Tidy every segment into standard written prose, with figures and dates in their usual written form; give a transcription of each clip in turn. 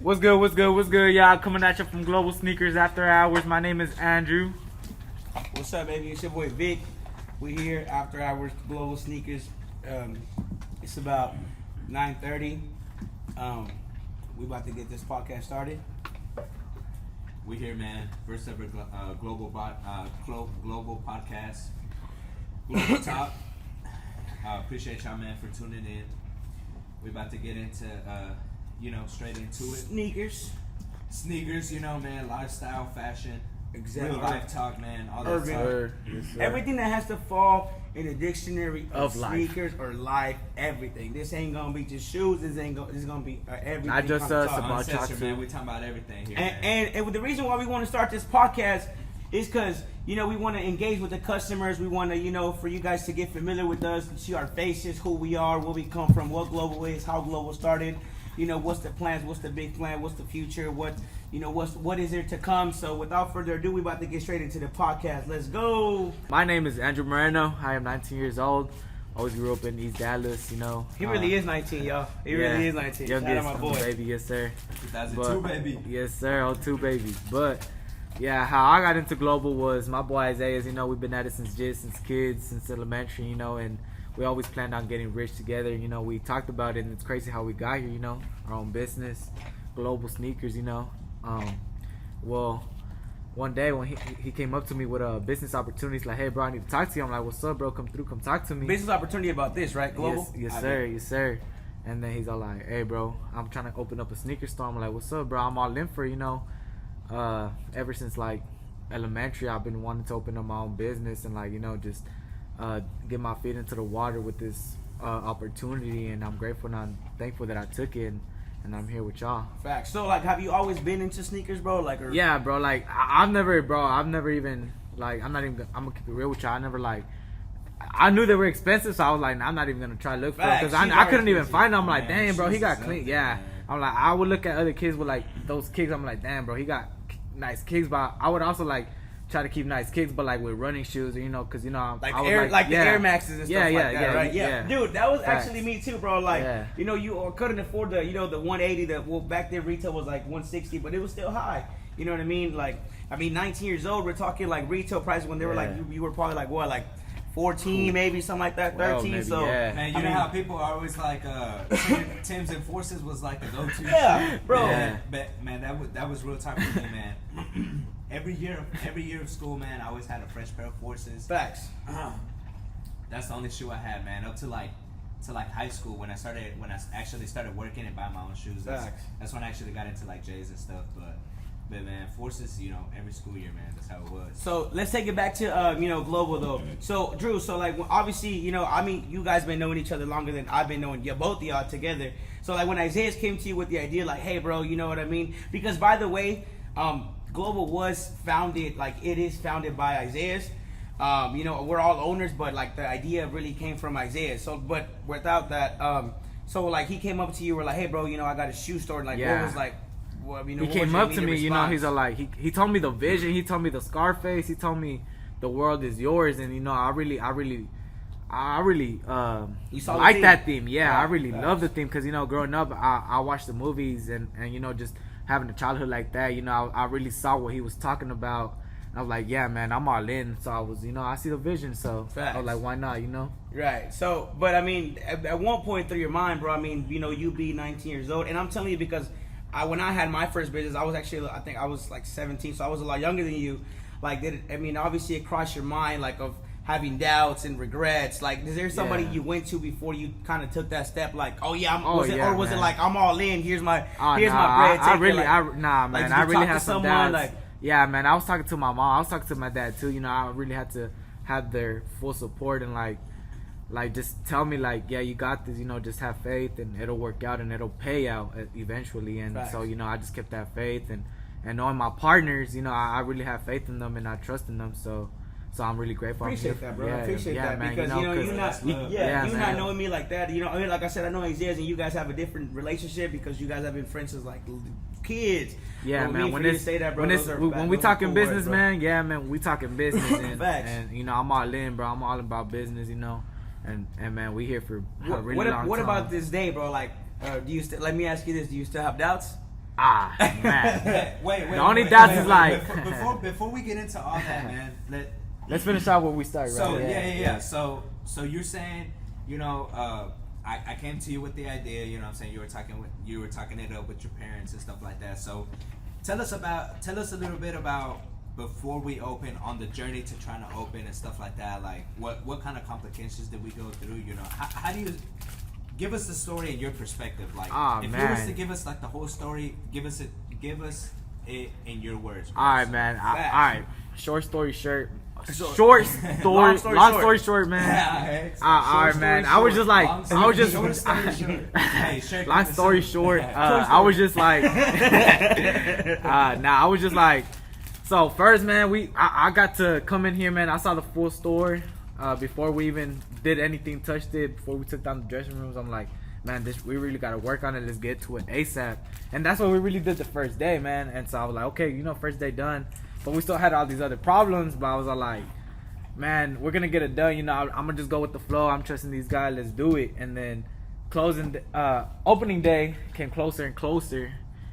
What's good, y'all? Coming at you from Global Sneakers After Hours. My name is Andrew. What's up, baby? It's your boy Vic. We here after hours Global Sneakers. It's about 9:30. We about to get this podcast started. We here, man. First ever global podcast, global talk. Appreciate y'all, man, for tuning in. We about to get into, straight into it. Sneakers, man. Lifestyle, fashion, Exactly. real life talk, man. All that Urban. talk. Yes, sir. Everything that has to fall in the dictionary of life. sneakers or life, everything. This ain't gonna be just shoes. This is gonna be everything. Not just us, talk. about Uncensored, talk man. too. We talking about everything here, And the reason why we want to start this podcast is because, we want to engage with the customers. We want to, for you guys to get familiar with us, see our faces, who we are, where we come from, what Global is, how Global started. What's the plans, what's the big plan, what's the future, what is there to come. So without further ado, we about to get straight into the podcast. Let's go. My name is Andrew Moreno. I am 19 years old. Always grew up in East Dallas, He really is 19, y'all. He really is 19. Shout out my boy. Baby, yes sir. 2002, baby. Yes sir, 02 baby. But yeah, how I got into Global was my boy Isaiah's. We've been at it since kids, since elementary, and we always planned on getting rich together. We talked about it, and it's crazy how we got here. Our own business, Global Sneakers. Well, one day when he came up to me with a business opportunity, he's like, "Hey, bro, I need to talk to you." I'm like, "What's up, bro? Come through, come talk to me." Business opportunity about this, right? Global? Yes, sir. And then he's all like, "Hey, bro, I'm trying to open up a sneaker store." I'm like, "What's up, bro? I'm all in for ever since like elementary, I've been wanting to open up my own business and just get my feet into the water with this opportunity, and I'm grateful and I'm thankful that I took it, and I'm here with y'all." Facts. So, have you always been into sneakers, bro? Yeah, bro. I've never even I'm gonna keep it real with y'all. I knew they were expensive, so I was like, nah, I'm not even gonna try to look for it because I couldn't even find them. I'm like, dang, bro, he got clean. Yeah, I'm like, I would look at other kids with those kicks. I'm like, damn, bro, he got nice kicks, but I would also try to keep nice kicks, but with running shoes, because the Air Maxes and stuff that, right? Yeah, dude, that was Facts. actually me too, bro. You couldn't afford the 180. Back then retail was 160, but it was still high. You know what I mean? 19 years old, we're talking retail prices when they were you were probably 14, maybe something like that, 13. Maybe, so yeah. Man, you know how people are always Tim's and Forces was the go-to. Yeah, bro. Yeah. But man, that was real time for me, man. Every year of school, man, I always had a fresh pair of Forces. Facts. That's the only shoe I had, man. Up to high school when I actually started working and buying my own shoes. That's when I actually got into J's and stuff. But man, Forces, every school year, man, that's how it was. So let's take it back to Global though. So Drew, obviously, you guys been knowing each other longer than I've been knowing both of y'all together. So when Isaiah came to you with the idea, hey, bro, you know what I mean? Because by the way, Global was founded, it is founded by Isaiah's. We're all owners, but the idea really came from Isaiah. So, but without that, he came up to you, we're like, hey, bro, I got a shoe store. What was he came up to me, he's he told me the vision, he told me the Scarface, he told me the world is yours, and I really like that theme. Yeah, I really love the theme because growing up, I watched the movies and just having a childhood like that, I really saw what he was talking about. And I was like, yeah, man, I'm all in. So I was, I see the vision, so I was like, why not, Right. So, but at one point through your mind, bro, you be 19 years old, and I'm telling you because when I had my first business, I was actually, I think I was 17, so I was a lot younger than you. Obviously it crossed your mind, of having doubts and regrets. Is there somebody you went to before you kind of took that step? Was it I'm all in? Here's my bread. I really had some doubts. Yeah, man, I was talking to my mom. I was talking to my dad too. I really had to have their full support and just tell me yeah, you got this, just have faith and it'll work out and it'll pay out eventually. And Facts. So I just kept that faith and knowing my partners, I really have faith in them and I trust in them. So I'm really grateful. Appreciate that, bro. Yeah, I appreciate that man, because you're not knowing me like that. Like I said, I know Isaiah and you guys have a different relationship because you guys have been friends since kids. Yeah, but man. When we talking business, man. Yeah, man. We talking business, and I'm all in, bro. I'm all about business, and man, we here for a really long time. What about this day, bro? Do you let me ask you this: do you still have doubts? Man. Wait. The only doubts is like before we get into all that, man. Let's finish out where we started. So right? yeah. So you're saying, you know, I came to you with the idea. You know, what I'm saying you were talking it up with your parents and stuff like that. So tell us a little bit about before we open, on the journey to trying to open and stuff like that. Like what kind of complications did we go through? You know, how do you give us the story in your perspective? Like if you was to give us like the whole story, give us it in your words. Bro. All right, man. All right. Short story short. Long story short, man. All right, man. I was just like, long story short. I was just like, I was just like, so first, man, I got to come in here, man. I saw the full store before we even did anything, touched it, before we took down the dressing rooms. I'm like, man, we really got to work on it. Let's get to it ASAP. And that's what we really did the first day, man. And so I was like, okay, you know, first day done. But we still had all these other problems. But I was like, man, we're going to get it done. You know, I'm going to just go with the flow. I'm trusting these guys. Let's do it. And then opening day came closer and closer.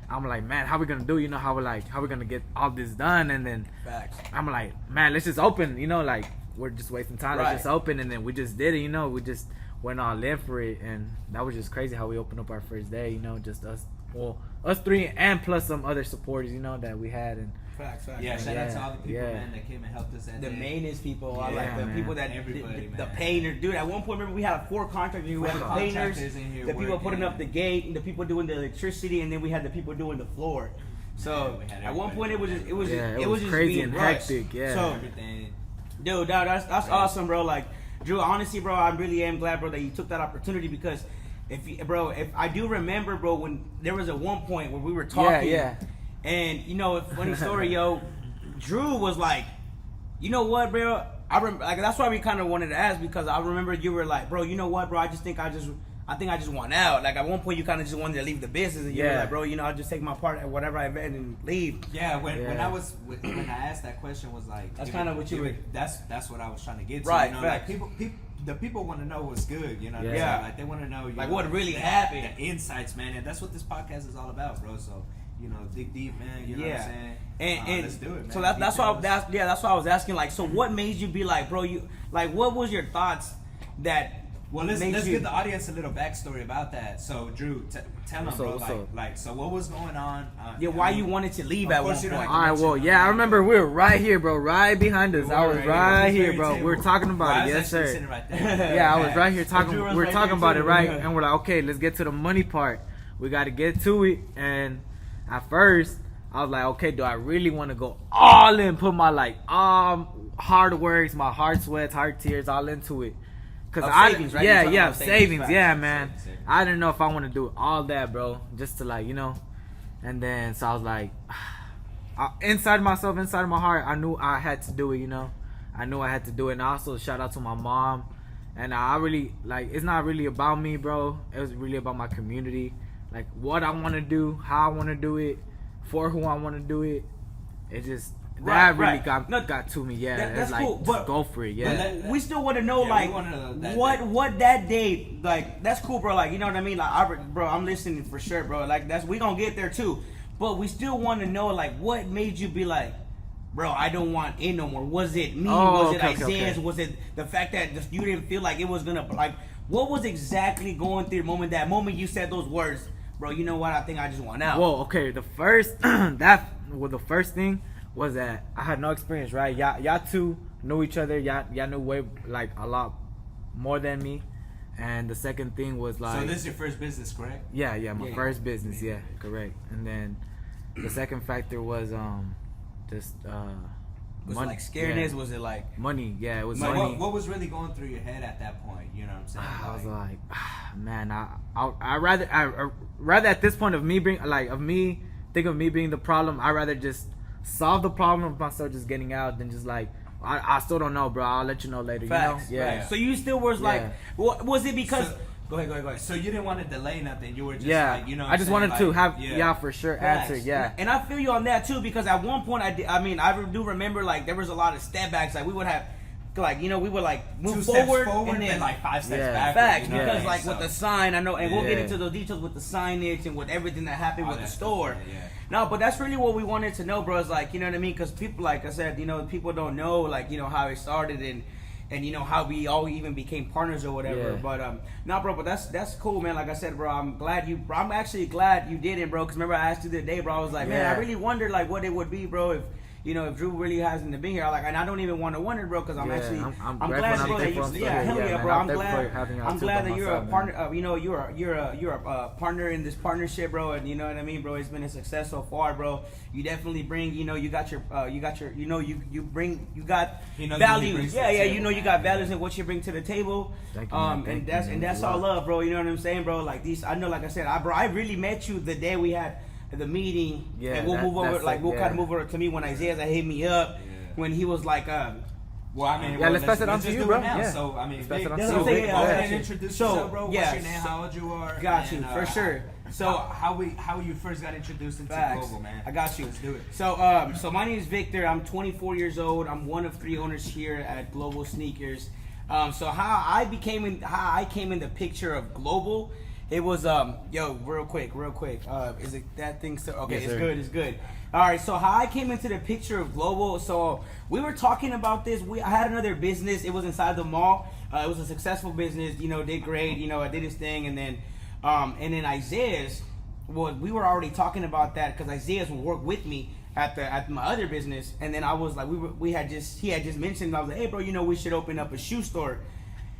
I'm like, man, how we going to do it? You know, how we going to get all this done? And then I'm like, man, let's just open. You know, like, we're just wasting time. Let's just open. And then we just did it. You know, we just went all in for it. And that was just crazy how we opened up our first day. You know, just us three and plus some other supporters, you know, that we had. And Facts. Yeah, shout out to all the people, man, that came and helped us that the day. maintenance people, yeah, I like the man. people that the painters. Dude, at one point, remember we had 4 contractors. We had the painters, the people putting up the gate, the people doing the electricity, and then we had the people doing the floor. So at one point, it was just crazy and rushed. hectic. Yeah. So, Everything. dude, that's awesome, bro. Like, Drew, honestly, bro, I really am glad, bro, that you took that opportunity because if I do remember, bro, when there was at one point where we were talking. Yeah. And you know, funny story, yo, Drew was like, you know what, bro? Like that's why we kind of wanted to ask because I remember you were like, bro, you know what, bro? I think I just want out. Like at one point, you kind of just wanted to leave the business, and you were like, bro, you know, I'll just take my part at whatever I event and leave. Yeah, when I asked that question was like, that's kind of what you were. That's what I was trying to get to. Right, you know, like the people want to know what's good. You know, like they want to know, like what really happened, the insights, man, and that's what this podcast is all about, bro. So. You know, dig deep, man. You know what I'm saying? And let's do it, man. So that's why I was asking. Like, so what made you be like, bro? You like, what was your thoughts that? Well, let's give the audience a little backstory about that. So, Drew, tell them, bro. So what was going on? Why you wanted to leave at one point? All right, well, I remember we were right here, bro, right behind us. I was right here, bro. We were talking about it, yes, sir. Right there. Yeah, I was right here talking. We were talking about it, right? And we're like, okay, let's get to the money part. We got to get to it, and at first, I was like, okay, do I really want to go all in, put my hard works, my hard sweats, hard tears, all into it? Cause savings, right? Savings, man. I didn't know if I want to do all that, bro, just to like, you know. And then so I was like, inside myself, inside of my heart, I knew I had to do it, you know. I knew I had to do it. And also shout out to my mom. And I really it's not really about me, bro. It was really about my community. Like what I want to do, how I want to do it, for who I want to do it. It just got to me. Yeah, that's like, cool. But go for it. Yeah, but we still want to know what that day like. That's cool, bro. Like you know what I mean. Like bro, I'm listening for sure, bro. Like we gonna get there too. But we still want to know like what made you be like, bro, I don't want it no more. Was it me? Was it Isaiah's? Okay. Was it the fact that you didn't feel like it was gonna like? What was exactly going through your moment? That moment you said those words. Bro, you know what? I think I just want out. Well, okay. The first the first thing was that I had no experience, right? Y'all two knew each other. Y'all knew way like a lot more than me. And the second thing was like. So this is your first business, correct? Yeah, my first business. Yeah, correct. And then the second factor was just was money. It like scaredness? Was it like money? Yeah, it was money. What was really going through your head at that point? You know what I'm saying? I was like, man, I rather at this point of me being think of me being the problem. I rather just solve the problem of myself just getting out than just like I still don't know, bro. I'll let you know later. Facts, you know? Yeah. So you still was like, was it because? Go ahead. So you didn't want to delay nothing. You were just like, you know. I just wanted to have for sure answer. Yeah. And I feel you on that too because at one point I do remember like there was a lot of step backs. Like we would have like, you know, we would like move 2 steps forward and then like 5 steps Yeah. back. facts, You know because what I like mean? with the sign, I know, and we'll get Yeah. into those details with the signage and with everything that happened All with the that store. stuff, yeah. No, but that's really what we wanted to know, bro. Is like, you know what I mean? Because people, like I said, you know, people don't know, like, you know, how it started and you know how we all even became partners or whatever. Yeah. But no, bro. But that's cool, man. Like I said, bro. I'm actually glad you didn't, bro. Because remember I asked you the other day, bro. I was like, man, Yeah. I really wonder like what it would be, bro, if. You know, if Drew really hasn't been here, and I don't even want to wonder, bro, because I'm actually, I'm glad, bro, that you, hell yeah, bro, I'm glad that you're a partner. You know, you're a partner in this partnership, bro, and you know what I mean, bro. It's been a success so far, bro. You definitely bring, you know, you got values, yeah, you know, you got values in what you bring to the table, and that's all love, bro. You know what I'm saying, bro? Like these, I know, like I said, I really met you the day we had the meeting, and we'll move over. Like we'll kind of move over to me when Isaiah hit me up when he was like, well, I mean, let's pass it on to you, bro. Yeah. So I mean, pass it on so to you. go ahead and introduce yourself, bro. Yeah, What's your name? How old you are? Got you for sure. So how you first got introduced into Global, man? I got you. Let's do it. So my name is Victor. I'm 24 years old. I'm one of 3 owners here at Global Sneakers. So how I came in the picture of Global. It was real quick. Is it that thing still okay? Yes, It's good. All right. So how I came into the picture of Global. So we were talking about this. I had another business. It was inside the mall. It was a successful business. You know, did great. You know, I did his thing, and then Isaiah's. Well, we were already talking about that because Isaiah's would work with me at my other business, and then I was like, he had just mentioned. I was like, hey, bro, you know, we should open up a shoe store.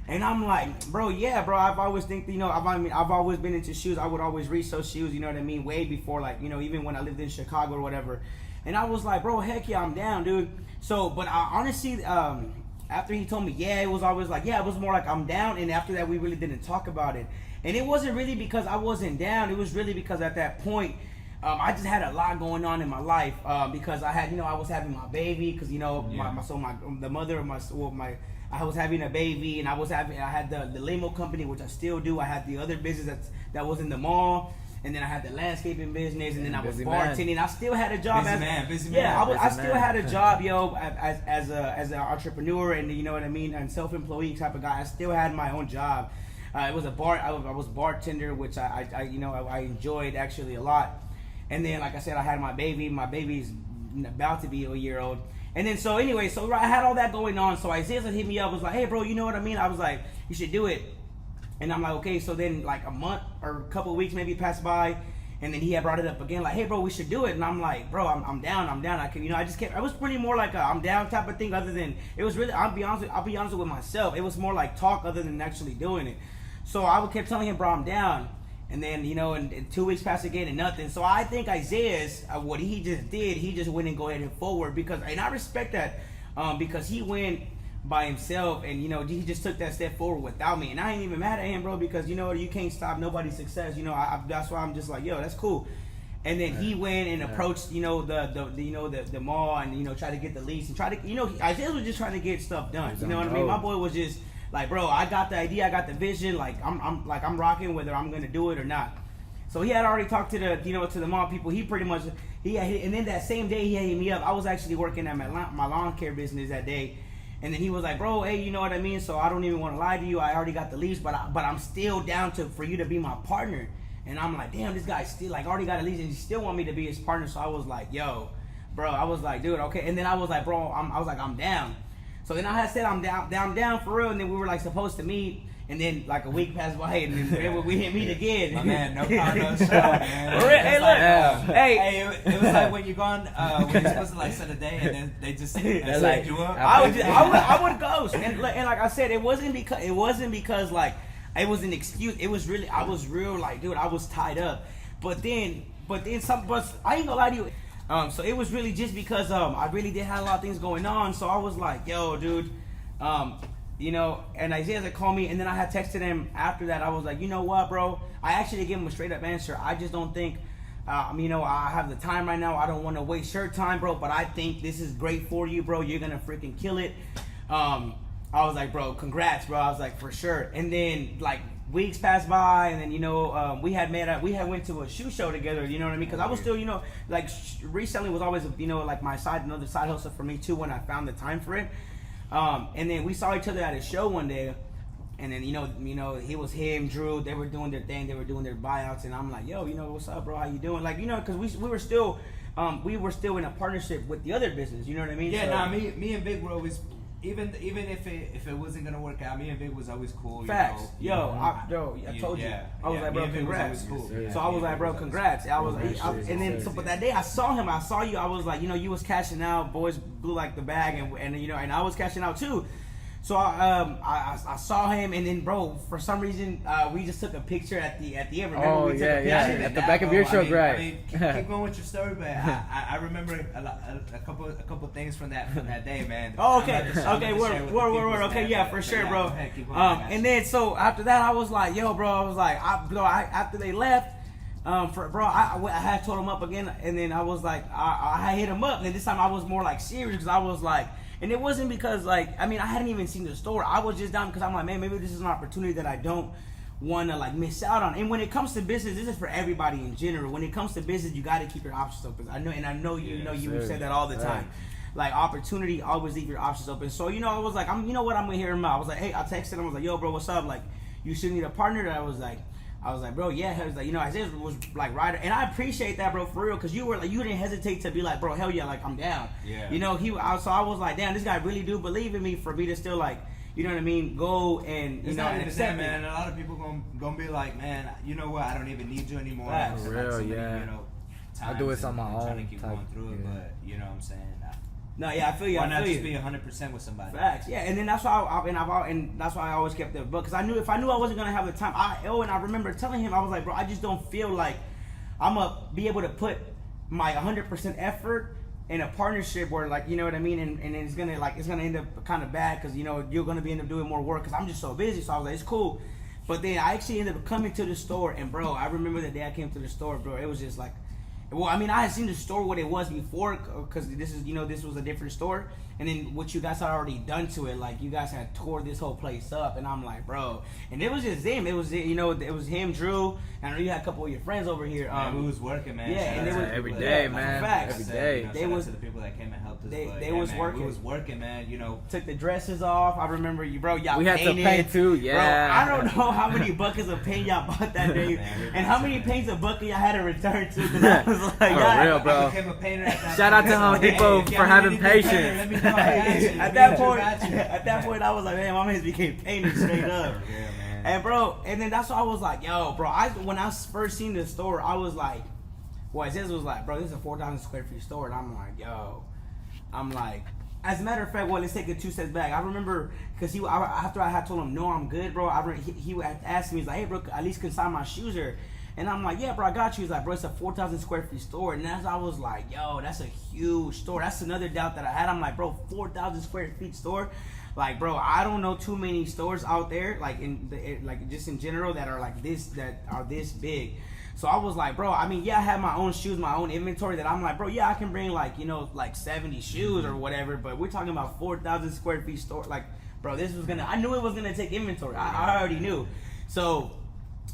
And I'm like, bro, yeah, bro. I've always think, you know, I've always been into shoes. I would always resell shoes, you know what I mean? Way before, like, you know, even when I lived in Chicago or whatever. And I was like, bro, heck yeah, I'm down, dude. So, but I honestly, after he told me, yeah, it was always like, yeah, it was more like I'm down. And after that, we really didn't talk about it. And it wasn't really because I wasn't down. It was really because at that point, I just had a lot going on in my life because I had, you know, I was having my baby because, you know, the mother of I was having a baby, and I had the limo company, which I still do. I had the other business that was in the mall, and then I had the landscaping business, and then I was bartending. I still had a job busy man. I still had a job, yo, as an entrepreneur, and you know what I mean, and self-employed type of guy. I still had my own job. It was a bar. I was bartender, which I enjoyed actually a lot. And then, like I said, I had my baby. My baby's about to be a year old. And then, so anyway, so I had all that going on. So Isaiah hit me up, was like, hey, bro, you know what I mean? I was like, you should do it. And I'm like, okay. So then, like a month or a couple of weeks maybe passed by. And then he had brought it up again, like, hey, bro, we should do it. And I'm like, bro, I'm down. I can, you know, I just kept, I was pretty more like a I'm down type of thing other than, it was really, I'll be honest with myself. It was more like talk other than actually doing it. So I kept telling him, bro, I'm down. And then, you know, and 2 weeks passed again and nothing. So I think Isaiah's, what he just did, he just went and go ahead and forward because, and I respect that because he went by himself and, you know, he just took that step forward without me. And I ain't even mad at him, bro, because, you know, you can't stop nobody's success. You know, that's why I'm just like, yo, that's cool. And then he went and approached, you know, the mall and, you know, tried to get the lease and try to, you know, Isaiah was just trying to get stuff done. You know what I mean? My boy was just like, bro, I got the idea, I got the vision. Like, I'm rocking whether I'm gonna do it or not. So he had already talked to the mall people. He pretty much and then that same day he hit me up. I was actually working at my lawn care business that day, and then he was like, bro, hey, you know what I mean? So I don't even want to lie to you. I already got the lease, but I'm still down for you to be my partner. And I'm like, damn, this guy still like already got a lease and he still want me to be his partner. So I was like, yo, bro, I was like, dude, okay. And then I was like, bro, I'm down. So then I had said I'm down for real, and then we were like supposed to meet, and then like a week passed by, and then we didn't meet again. My man, no car, no show, man. Hey, look, hey, it was like when you're gone, when you're supposed to like set a day, and then they just like you up. I would ghost, and like I said, it wasn't because like it was an excuse. It was really I was real like, dude, I was tied up, but then I ain't gonna lie to you. So it was really just because I really did have a lot of things going on. So I was like, yo, dude, you know, and Isaiah had called me, and then I had texted him after that. I was like, you know what, bro? I actually gave him a straight up answer. I just don't think, you know, I have the time right now. I don't want to waste your time, bro, but I think this is great for you, bro. You're going to freaking kill it. I was like, bro, congrats, bro. I was like, for sure. And then, like, weeks passed by, and then, you know, we had went to a shoe show together, you know what I mean? Because I was still, you know, like, reselling was always, you know, like another side hustle for me too when I found the time for it. And then we saw each other at a show one day. And then, it was him, Drew. They were doing their thing. They were doing their buyouts. And I'm like, yo, what's up, bro? How you doing? Like, because we were still in a partnership with the other business. You know what I mean? Yeah, me and Vic were always, even if it wasn't gonna work out, me and Vic was always cool. Facts. I told you. I was like, bro, congrats. Cool. So I was like, bro, congrats. But that day I saw him. I saw you. I was like, you was cashing out. Boys blew like the bag, and I was cashing out too. So I saw him, and then, bro, for some reason we just took a picture at the end. Remember we took a picture at the back of your truck, right? Keep going with your story, but I remember a couple things from that day, man. Oh, okay, word. Okay, yeah, for sure, bro. And then so after that, I was like, yo, bro, after they left. I had told him up again, and then I was like, I hit him up, and this time I was more like serious because I was like. And it wasn't because, I hadn't even seen the store. I was just down because I'm like, man, maybe this is an opportunity that I don't want to, miss out on. And when it comes to business, this is for everybody in general. When it comes to business, you got to keep your options open. I know you said that all the time. Like, opportunity, always leave your options open. So, I was like, I'm going to hear him out. I was like, hey, I texted him. I was like, yo, bro, what's up? Like, you should need a partner. And I was like, bro, yeah. He was like, Isaiah was like right, and I appreciate that, bro, for real, because you were like, you didn't hesitate to be like, bro, hell yeah, like I'm down. Yeah. So I was like, damn, this guy really do believe in me for me to still like, you know what I mean, go and it's not even that, man. A lot of people gonna be like, man, you know what? I don't even need you anymore. For real, yeah. I do it on my own. Trying to keep going through it, but you know what I'm saying. No, yeah, I feel you. Why not just be 100% with somebody? Facts, yeah, and then that's why that's why I always kept the book, because I knew if I wasn't gonna have the time, and I remember telling him, I was like, bro, I just don't feel like I'm gonna be able to put my 100% effort in a partnership where, like, you know what I mean, and it's gonna end up kind of bad because you're gonna end up doing more work because I'm just so busy. So I was like, it's cool, but then I actually ended up coming to the store, and bro, I remember the day I came to the store, bro, it was just like. Well, I mean, I had seen the store what it was before, because this was a different store, and then what you guys had already done to it, like you guys had tore this whole place up, and I'm like, bro, and it was just him. It was it was him, Drew, and I know you had a couple of your friends over here. We was working, man. Yeah, and they was every day, man. Facts. Every day. They was to the people that came and helped us. They was working. We was working, man. Took the dresses off. I remember you, bro. Y'all we had painted. to paint too. Yeah. Bro, I don't know how many buckets of paint y'all bought that day, and how many paints of bucket y'all had to return to. Because I was like, for real, bro. I became a painter at that Shout out to Home Depot for having patience. Let me know. At that point, I was like, man, my man became painted straight up. Yeah, man. And bro, and then that's why I was like, yo, bro. When I first seen the store, I was like, Isaiah was like, bro, this is a 4,000 square feet store, and I'm like, yo, as a matter of fact, let's take it 2 steps back. I remember because after I had told him, no, I'm good, bro. He asked me, he's like, hey, bro, at least consign my shoes here. And I'm like, yeah, bro, I got you. He's like, bro, it's a 4,000 square feet store. And I was like, yo, that's a huge store. That's another doubt that I had. I'm like, bro, 4,000 square feet store. Like, bro, I don't know too many stores out there, just in general, that are like this, that are this big. So I was like, bro, I mean, yeah, I have my own shoes, my own inventory that I'm like, bro, yeah, I can bring like 70 shoes or whatever. But we're talking about 4,000 square feet store. Like, bro, I knew it was going to take inventory. I already knew. So,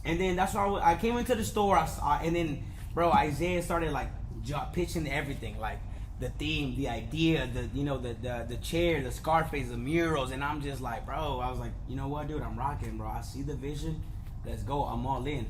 and then that's why I came into the store, and then, bro, Isaiah started like pitching everything, like the theme, the idea, the chair, the Scarface, the murals, and I'm just like, bro, I was like, you know what, dude, I'm rocking, bro. I see the vision, let's go, I'm all in.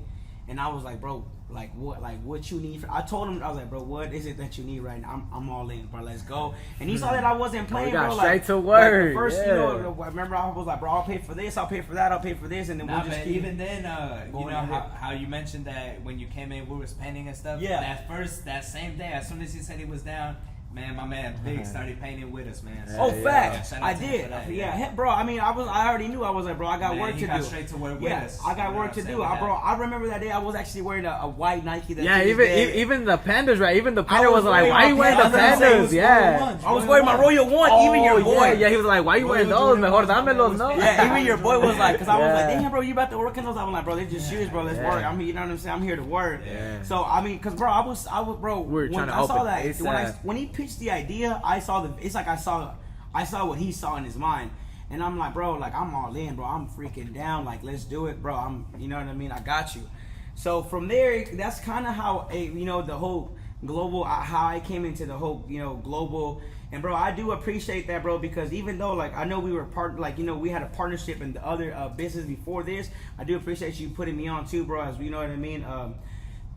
And I was like, bro, what you need? I told him, I was like, bro, what is it that you need right now? I'm all in, bro. Let's go. And he saw that I wasn't playing, bro. Straight to work. First, I remember I was like, bro, I'll pay for this, I'll pay for that, I'll pay for this, and then we'll just keep. Even then, how you mentioned that when you came in, we was painting and stuff. Yeah. That same day, as soon as he said he was down. Man, my man Big started painting with us, man. So, facts. I did. Yeah, bro. I mean, I already knew. I was like, bro, I got work to do. Got straight to work with us. I got work to do. Bro, I remember that day. I was actually wearing a white Nike. Even the pandas, right? Even the panda was like, why are you wearing the pandas? Yeah. I was wearing my Royal One. Even your boy. Yeah, he was like, why are you wearing those? Mejor dámelos, no? Yeah, even your boy was like, because I was like, damn, bro, you about to work in those? I was like, bro, they're just shoes, bro. Let's work. I mean, you know what I'm saying? I'm here to work. So I mean, because bro, I was, bro. When I saw that, when he pitched the idea. I saw what he saw in his mind, and I'm like, bro, like I'm all in, bro. I'm freaking down. Like, let's do it, bro. You know what I mean? I got you. So from there, that's kind of how the whole global, how I came into the whole, global. And bro, I do appreciate that, bro, because even though like I know we were we had a partnership in the other business before this, I do appreciate you putting me on too, bro. As you know what I mean.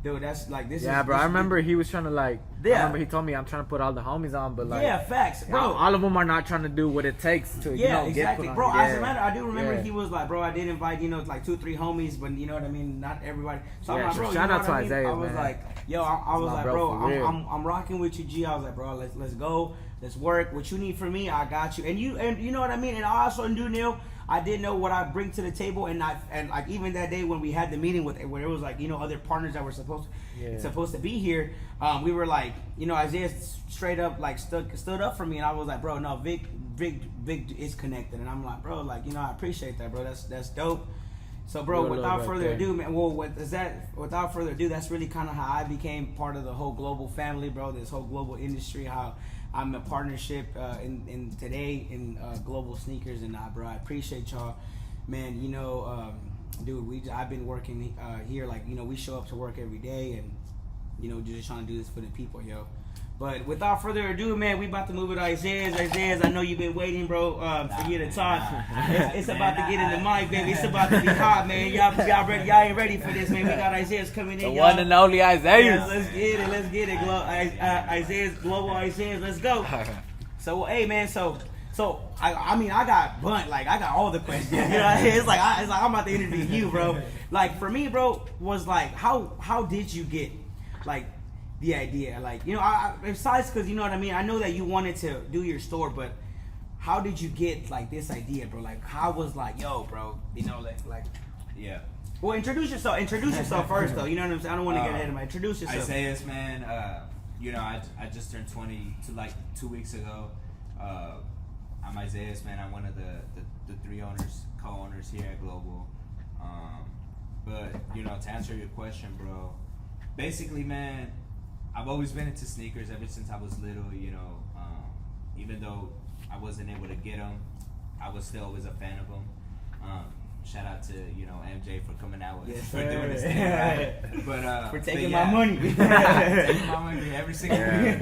Dude, that's like this. Yeah, is, bro. this I remember he was trying to like. Yeah. I remember he told me I'm trying to put all the homies on, but like. Yeah, facts, bro. All of them are not trying to do what it takes to. Exactly, get put on. bro. Yeah. As a matter, I do remember he was like, bro, I did invite like 2-3 homies, but you know what I mean, not everybody. So I'm like, bro, shout out to Isaiah, I was man. like, yo, I was like, bro, I'm rocking with you, G. I was like, bro, let's go, let's work. What you need from me, I got you. And you know what I mean. And I also do, Neil. I did know what I bring to the table, and like even that day when we had the meeting where it was like other partners that were supposed to be here, we were like Isaiah straight up like stood up for me, and I was like, bro, no, Vic is connected, and I'm like, bro, like I appreciate that, bro. That's dope. So, bro, without further ado, man. Well, without further ado, that's really kind of how I became part of the whole global family, bro. This whole global industry, how I'm a partnership in today in global sneakers, and bro, I appreciate y'all, man. Dude, I've been working here, like we show up to work every day, and just trying to do this for the people, yo. But without further ado, man, we about to move it to Isaiah's. I know you've been waiting, bro, for you to talk. It's about to get in the mic, baby. It's about to be hot, man. Y'all ready? Y'all ain't ready for this, man. We got Isaiah's coming in, The y'all. one and only Isaiah. Yeah, let's get it. Isaiah's global Isaiah's. Let's go. So, hey, man. So I mean, I got bunt. Like, I got all the questions. You know, it's like I'm about to interview you, bro. Like, for me, bro, was like, how did you get like the idea? Like, besides, because you know what I mean, I know that you wanted to do your store, but how did you get like this idea, bro? Like, how was like, yo, bro, like Yeah. Well, introduce yourself first, though. You know what I'm saying? I don't want to get ahead of my. Introduce yourself. Isaiah's, man. I just turned 20 like 2 weeks ago. I'm Isaiah's, man. I'm one of the 3 co-owners here at Global. But to answer your question, bro, basically, man, I've always been into sneakers ever since I was little. Even though I wasn't able to get them, I was still always a fan of them. Shout out to MJ for coming out with for doing this thing, right? But for taking my money. Taking my money every single week.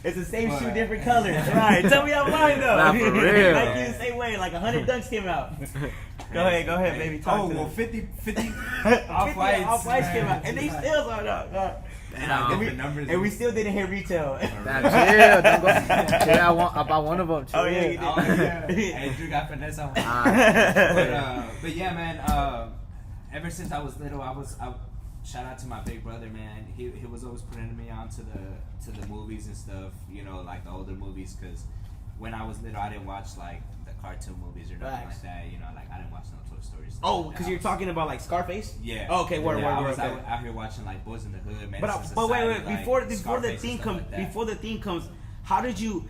It's the same shoe, different colors. Right? Tell me I'm lying though. Not for real. Like you the same way. Like 100 dunks came out. Go ahead, baby. Talk to well, them. 50 off-whites came out, and they still sold out. And we still didn't hit retail. Chill. Don't go. I bought one of them. Chill. Oh yeah, you did. Hey, Drew got finesse on. But yeah, man. Ever since I was little, I shout out to my big brother, man. He was always putting me on to the movies and stuff. Like the older movies, because when I was little, I didn't watch like the cartoon movies or nothing like that. Like I didn't watch no Toy Story stuff. Oh, because you're talking about like Scarface? Yeah. Oh, okay, word. I was out here watching like Boys in the Hood, man. But wait, before the theme comes, how did you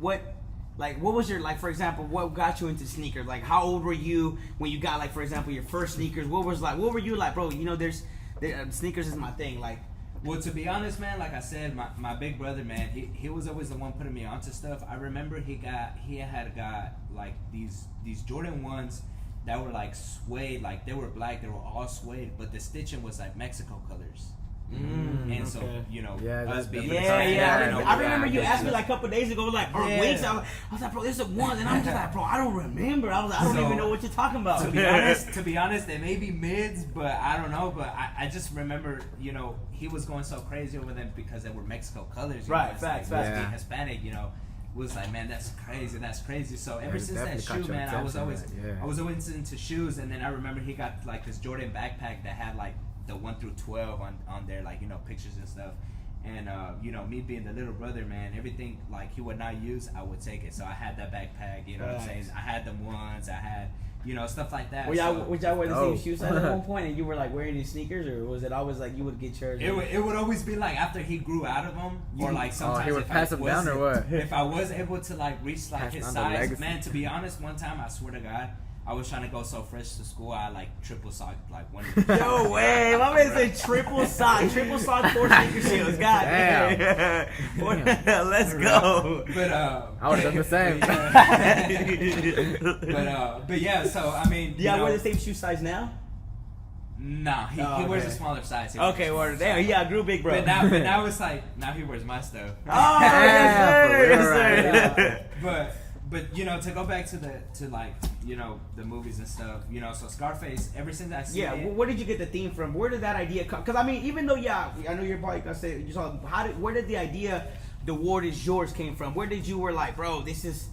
what was your, like, for example, what got you into sneakers? Like, how old were you when you got, like, for example, your first sneakers? What were you like, bro? Sneakers is my thing. Like, well, to be honest, man, like I said, my big brother, man, he was always the one putting me onto stuff. I remember he had got like these Jordan 1s that were like suede, like they were black, they were all suede, but the stitching was like Mexico colors. And so, us being I remember you asked me like a couple days ago, like, wigs. I was like, bro, this is one, and I'm just like, bro, I don't remember. I was like, I don't even know what you're talking about. To be honest, they may be mids, but I don't know. But I just remember, he was going so crazy over them because they were Mexico colors. Right, facts. Being Hispanic, was like, man, that's crazy. So ever since that shoe, man, I was always into shoes. And then I remember he got like this Jordan backpack that had like the 1 through 12 on there, like, pictures and stuff. And me being the little brother, man, everything like he would not use, I would take it. So I had that backpack, what I'm saying? I had them ones, I had stuff like that. Would y'all wear the same shoe size at one point, and you were like wearing these sneakers, or was it always like you would get yours? It would always be like after he grew out of them, or like sometimes he would pass them down, or what? If I was able to like reach like his size, man. To be honest, one time I swear to God, I was trying to go so fresh to school, I like triple socked like one. No way, my man said triple sock 4 sneaker shoes. God damn. Let's go. But I would have done the same. But yeah, so I mean, do y'all wear the same shoe size now? No, he wears a smaller size. Okay, well, there, yeah, grew big, bro. But now it's like, now he wears my stuff. Oh, yes, sir. But you know, to go back to like, you know, the movies and stuff, you know, so Scarface, ever since I seen it. Where did you get the theme from? Where did that idea come? Because I mean, even though, I know you're probably gonna say, where did the idea, The Ward Is Yours, came from? Where did you were like, bro, this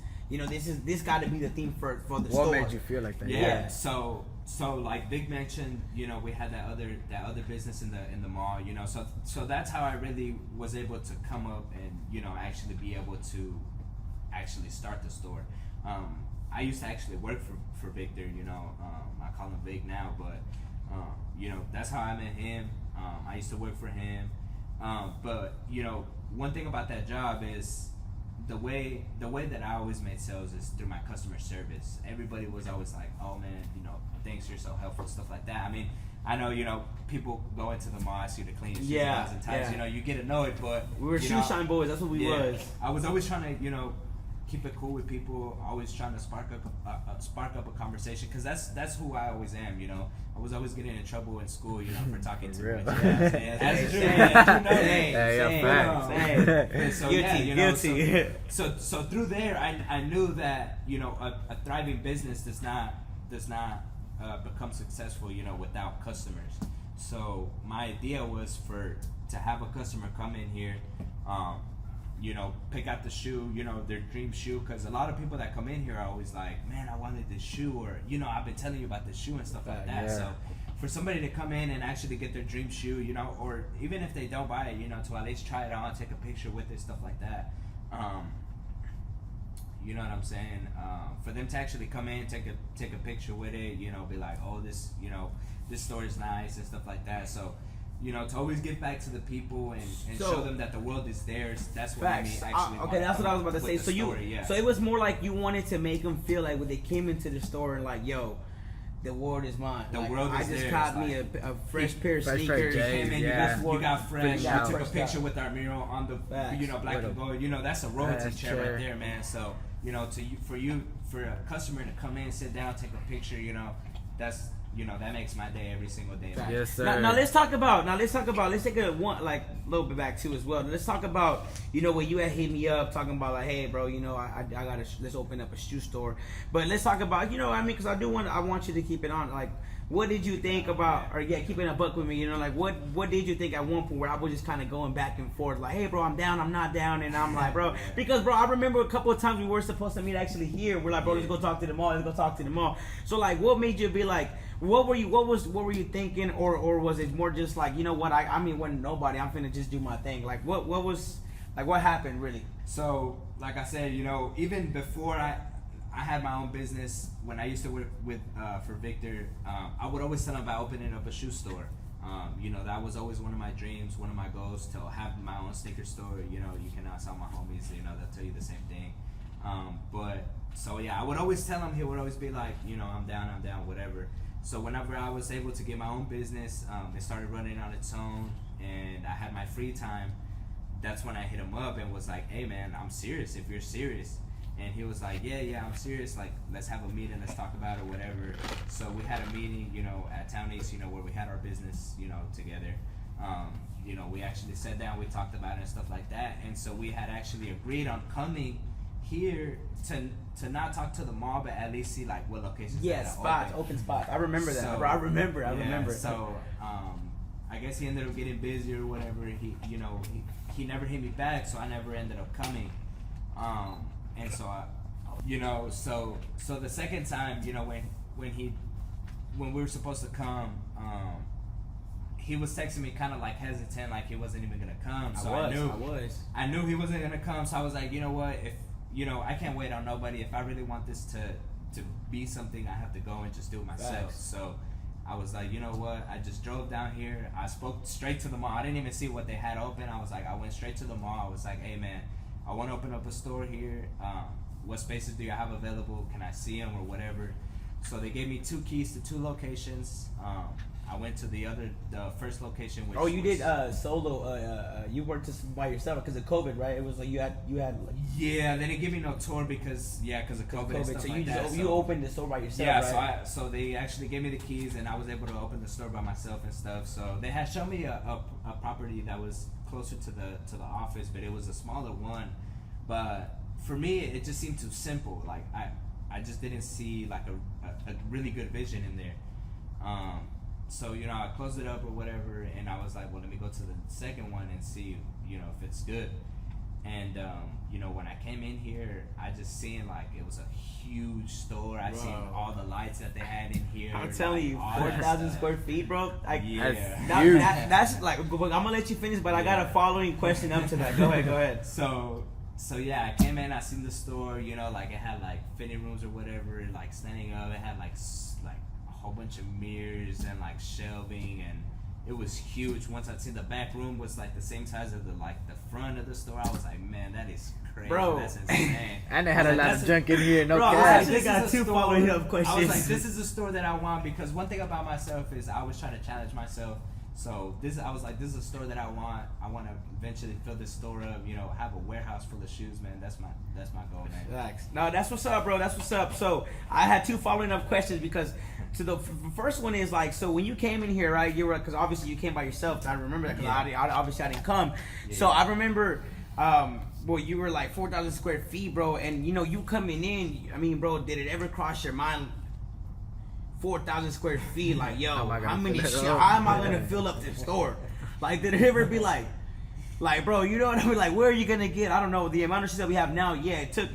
got to be the theme for the store? What made you feel like that? Yeah. So like Big mentioned, you know, we had that other business in the mall, you know, so that's how I really was able to come up and, you know, actually be able to actually start the store. I used to actually work for Victor, you know. I call him Vic now, but you know, that's how I met him. I used to work for him, but you know, one thing about that job is the way that I always made sales is through my customer service. Everybody was always like, oh man, you know, thanks, you're so helpful, stuff like that. I mean, I know, you know, people go into the mall, ask you to clean your shoes 1,000 times, you know, you get annoyed, but we were shoe shine boys, that's what we was. I was always trying to, you know, keep it cool with people, always trying to spark up a conversation, because that's who I always am, you know. I was always getting in trouble in school, you know, for talking too much. That's true. Guilty. So through there, I knew that, you know, a thriving business does not become successful, you know, without customers. So my idea was to have a customer come in here, you know, pick out the shoe, you know, their dream shoe, because a lot of people that come in here are always like, man, I wanted this shoe, or, you know, I've been telling you about this shoe and stuff like that. Yeah. So for somebody to come in and actually get their dream shoe, you know, or even if they don't buy it, you know, to at least try it on, take a picture with it, stuff like that. You know what I'm saying? For them to actually come in, take a picture with it, you know, be like, oh, this, you know, this store is nice and stuff like that. So, you know, to always get back to the people and show them that the world is theirs. That's what made me actually. Okay, that's what I was about to say. So so it was more like you wanted to make them feel like when they came into the store and like, yo, the world is mine. The world is theirs. I just caught me a fresh pair of sneakers. You came in, you got fresh. You took a fresh picture with our mural on the, you know, black and gold. You know, that's a royalty chair right there, man. So, you know, for a customer to come in, sit down, take a picture, you know, that's, you know, that makes my day every single day. Yes, sir. Now let's take a little bit back too as well. Let's talk about, you know, when you had hit me up talking about like, hey bro, you know, I gotta, let's open up a shoe store. But let's talk about, you know, I mean, because I want you to keep it on. Like, what did you think about, or keeping a buck with me, you know, like what did you think at one point where I was just kind of going back and forth, like, hey bro, I'm down, I'm not down, and I'm like, bro, because bro, I remember a couple of times we were supposed to meet actually here. We're like, bro, let's go talk to the mall. So like, what made you be like, what were you thinking, or was it more just like, you know what, I mean, when nobody, I'm finna just do my thing. Like, what happened really? So, like I said, you know, even before I had my own business, when I used to work with for Victor, I would always tell him about opening up a shoe store. You know, that was always one of my dreams, one of my goals, to have my own sneaker store. You know, you can ask all my homies, you know, they'll tell you the same thing. But so yeah, I would always tell him. He would always be like, you know, I'm down, whatever. So whenever I was able to get my own business, it started running on its own, and I had my free time. That's when I hit him up and was like, hey man, I'm serious if you're serious. And he was like, yeah, I'm serious. Like, let's have a meeting, let's talk about it, whatever. So we had a meeting, you know, at Town East, you know, where we had our business, you know, together. You know, we actually sat down, we talked about it and stuff like that. And so we had actually agreed on coming here to not talk to the mall, but at least see like what locations. Open spots. I remember that. So, I remember. So I guess he ended up getting busy or whatever. He never hit me back, so I never ended up coming. And so so the second time, you know, when we were supposed to come, he was texting me kind of like hesitant, like he wasn't even gonna come. So I knew he wasn't gonna come. So I was like, you know what, if you know, I can't wait on nobody. If I really want this to be something, I have to go and just do it myself. Thanks. So I was like, you know what, I just drove down here. I spoke straight to the mall. I didn't even see what they had open. I went straight to the mall. I was like, hey man, I want to open up a store here. What spaces do you have available? Can I see them or whatever? So they gave me 2 keys to 2 locations. I went to the first location. Which you did solo. You worked just by yourself because of COVID, right? It was like you had. Yeah, they didn't give me no tour because of COVID. And stuff so like that. You opened the store by yourself. Yeah, right? so they actually gave me the keys, and I was able to open the store by myself and stuff. So they had shown me a property that was closer to the office, but it was a smaller one. But for me, it just seemed too simple. Like I just didn't see like a really good vision in there. So I closed it up or whatever, and I was like, well, let me go to the second one and see if it's good. And when I came in here, I just seen like it was a huge store. I seen all the lights that they had in here. I'm telling you, 4,000 square feet, bro. That's like, I'm gonna let you finish, but I got a following question up to that. Go ahead. So yeah, I came in, I seen the store, like it had like fitting rooms or whatever, like standing up. It had like a whole bunch of mirrors and like shelving, and it was huge. Once I seen the back room was like the same size of the front of the store, I was like, man, that is crazy. Bro. That's insane. And they had a lot of junk in here. No bro, gas. I got two following up questions. I was like, this is the store that I want, because one thing about myself is I always try to challenge myself. So I was like, this is a store that I want. I want to eventually fill this store up. Have a warehouse full of shoes, man. That's my goal, man. Relax. No, that's what's up, bro. That's what's up. So I had two following up questions, because the first one is like, so when you came in here, right? You were, because obviously you came by yourself. I remember that, because I didn't come. Yeah. So I remember, you were like 4,000 square feet, bro, and you coming in. I mean, bro, did it ever cross your mind? 4,000 square feet, like, yo, how am I gonna fill up this store? Like, did it ever be like, bro, you know what I mean? Like, where are you gonna get? I don't know, the amount of shit that we have now. Yeah, it took,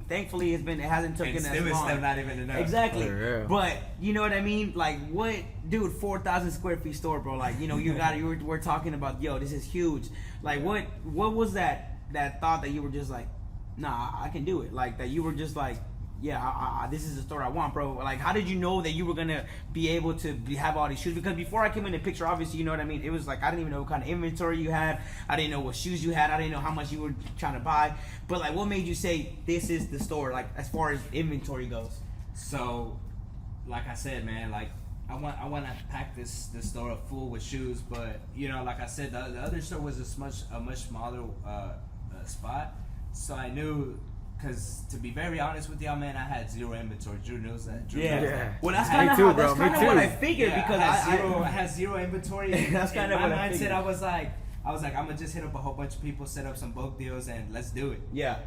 thankfully it hasn't taken as long. Still not even enough. Exactly. But you know what I mean? Like, what, dude? 4,000 square feet store, bro. Like, we're talking about, yo, this is huge. Like, what was that thought that you were just like, nah, I can do it? Like, that you were just like, yeah, this is the store I want, bro. Like, how did you know that you were gonna be able to have all these shoes? Because before I came in the picture, obviously, you know what I mean? It was like, I didn't even know what kind of inventory you had. I didn't know what shoes you had. I didn't know how much you were trying to buy. But like, what made you say this is the store, like, as far as inventory goes? So, like I said, man, like, I want to pack this store up full with shoes, but like I said, the other store was a much smaller spot. So I knew. Because to be very honest with y'all, man, I had zero inventory. Drew knows that. Well, that's kind of what I figured, because I had zero inventory. That's kind of my mindset. I was like, I'm gonna just hit up a whole bunch of people, set up some bulk deals, and let's do it. Yeah.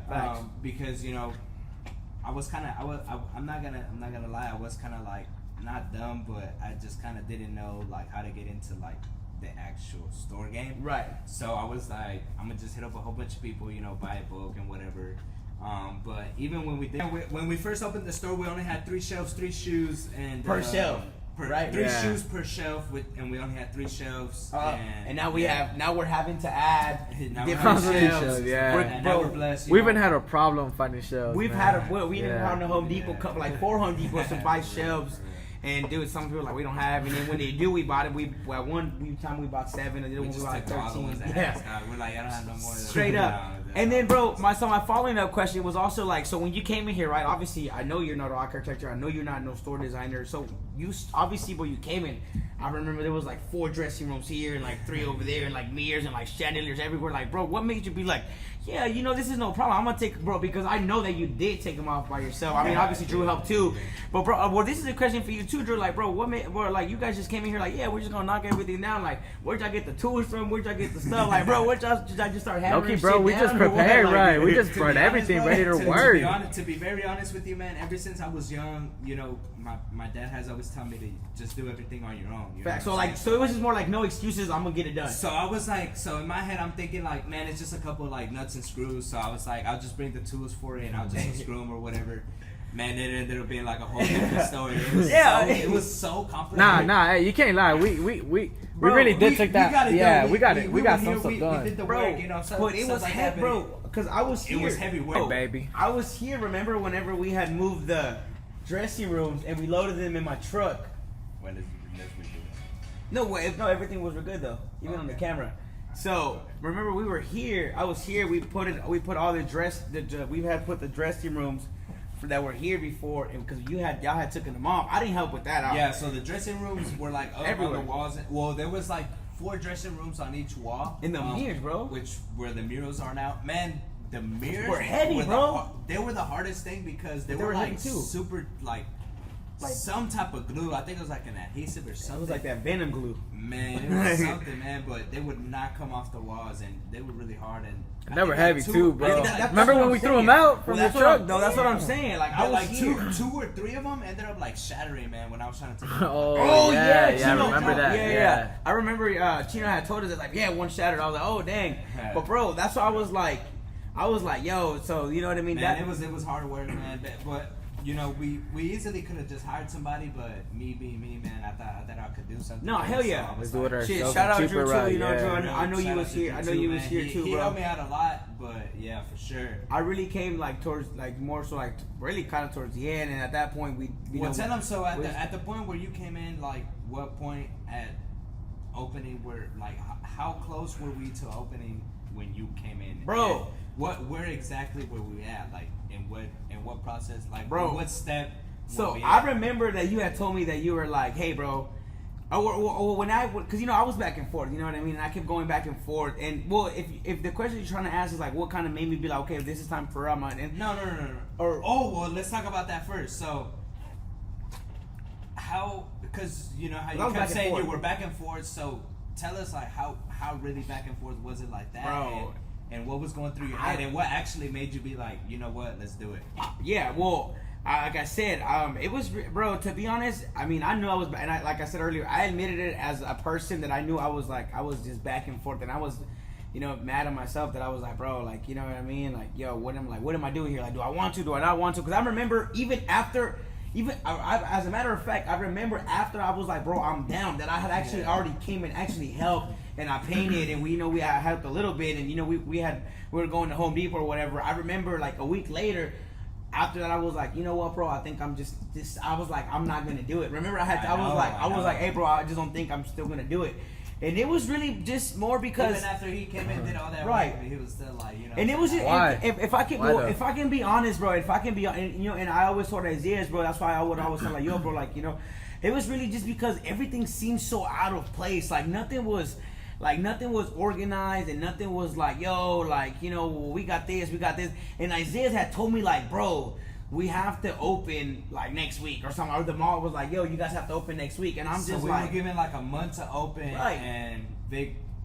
Because I was kind of I'm not gonna lie. I was kind of like not dumb, but I just kind of didn't know like how to get into like the actual store game. Right. So I was like, I'm gonna just hit up a whole bunch of people, buy a bulk and whatever. But even when we first opened the store, we only had 3 shelves, 3 shoes, and per shelf, right? 3 shoes per shelf, and we only had 3 shelves. And now we're having to add different shelves. We're blessed. We even had a problem finding shelves. We even found a Home Depot, like 4 Home Depots to buy shelves. And dude, some people are like, we don't have, and then when they do, we bought it. One time we bought 7, and then we bought like 13. We're like, I don't have no more. Straight up. And then, bro, my following up question was also like, so when you came in here, right? Obviously, I know you're not an architect. I know you're not no store designer. So you obviously, when you came in, I remember there was like 4 dressing rooms here and like 3 over there, and like mirrors and like chandeliers everywhere. Like, bro, what made you be like, yeah, this is no problem. I'm gonna take, bro, because I know that you did take them off by yourself. I mean, obviously Drew helped too, but bro, well, this is a question for you too, Drew. Like, bro, like you guys just came in here like, yeah, we're just gonna knock everything down. Like, where'd y'all get the tools from? Where'd y'all get the stuff? Like, bro, did y'all just start hammering shit down? We just prepared, right? We just brought everything ready to work. To be very honest with you, man, ever since I was young, my dad has always told me to just do everything on your own. Fact. So it was just more like no excuses. I'm gonna get it done. So I was like, in my head, I'm thinking like, man, it's just a couple of like nuts and screws. So I was like, I'll just bring the tools for it and I'll just unscrew them or whatever. Man, it ended up being like a whole different story. It was so complicated. Nah, hey, you can't lie. We really did take that. We got some stuff done. We did the work, but it was heavy, bro. Because I was here. It was heavy work, baby. I was here. Remember whenever we had moved the dressing rooms and we loaded them in my truck? When did we do that? No, everything was good though, even on the camera. So remember we were here. I was here. We put all the we had put the dressing rooms that were here before, and because y'all had taken them off. I didn't help with that. Yeah, so the dressing rooms were like up everywhere on the walls. Well, there was like 4 dressing rooms on each wall. In the mirrors, bro. Which where the murals are now. Man, the mirrors were heavy, bro. They were the hardest thing because they were heavy like too. Super like some type of glue. I think it was like an adhesive or something. It was like that Venom glue. Man, it was something, man. But they would not come off the walls, and they were really hard. And they were heavy too, bro. That's Remember when we threw them out from the truck? No, that's what I'm saying. Like I was like here. 2 or 3 of them ended up like shattering, man. When I was trying to take them. Oh yeah, Chino, I remember that. Yeah. I remember Chino had told us that, like, yeah, one shattered. I was like, oh dang. But bro, that's why I was like, yo, so you know what I mean? Man, it was hard work, man. But you know, we easily could have just hired somebody, but me being me, man, I thought I could do something. No, hell yeah. So let's do it ourselves. Shit, shout out Drew too. You know, yeah. Drew. I know you was here. I know you was here too, bro. He helped me out a lot, but yeah, for sure. I really came like towards like more so like really kind of towards the end, and at that point tell them so at the point where you came in, like what point at opening were like how close were we to opening when you came in, bro? Where exactly were we at, like in what process, like bro, what step? So I remember that you had told me that you were like, hey, bro. Or when because I was back and forth, you know what I mean, and I kept going back and forth. And well, if the question you're trying to ask is like, what kind of made me be like, okay, this is time for Rama. And no. Well, let's talk about that first. So how, because you know how you kept saying you were back and forth. So tell us like how really back and forth was it like that, bro? And what was going through your head, and what actually made you be like, you know what, let's do it. Yeah, well. Like I said, it was, bro, to be honest, I mean, I knew I was, and like I said earlier, I admitted it as a person that I knew I was just back and forth, and I was, mad at myself that I was like, bro, like, you know what I mean? Like, yo, what am I doing here? Like, do I want to? Do I not want to? Because I remember as a matter of fact, I remember after I was like, bro, I'm down, that I had actually already came and actually helped, and I painted, and we had helped a little bit, and we were going to Home Depot or whatever. I remember like a week later. After that, I was like, you know what, bro? I think I'm just. I was like, I'm not gonna do it. Remember, I was like, hey, bro, I just don't think I'm still gonna do it. And it was really just more because even after he came in and did all that right, work, he was still like, And it was just if I can be honest, bro. If I can be, and I always told Isaiah, bro. That's why I would always tell like, yo, bro, like, it was really just because everything seemed so out of place. Like nothing was organized, and nothing was like, yo, like, we got this. And Isaiah had told me like, bro, we have to open like next week or something. Or the mall was like, yo, you guys have to open next week. And I'm just we were given like a month to open, right? And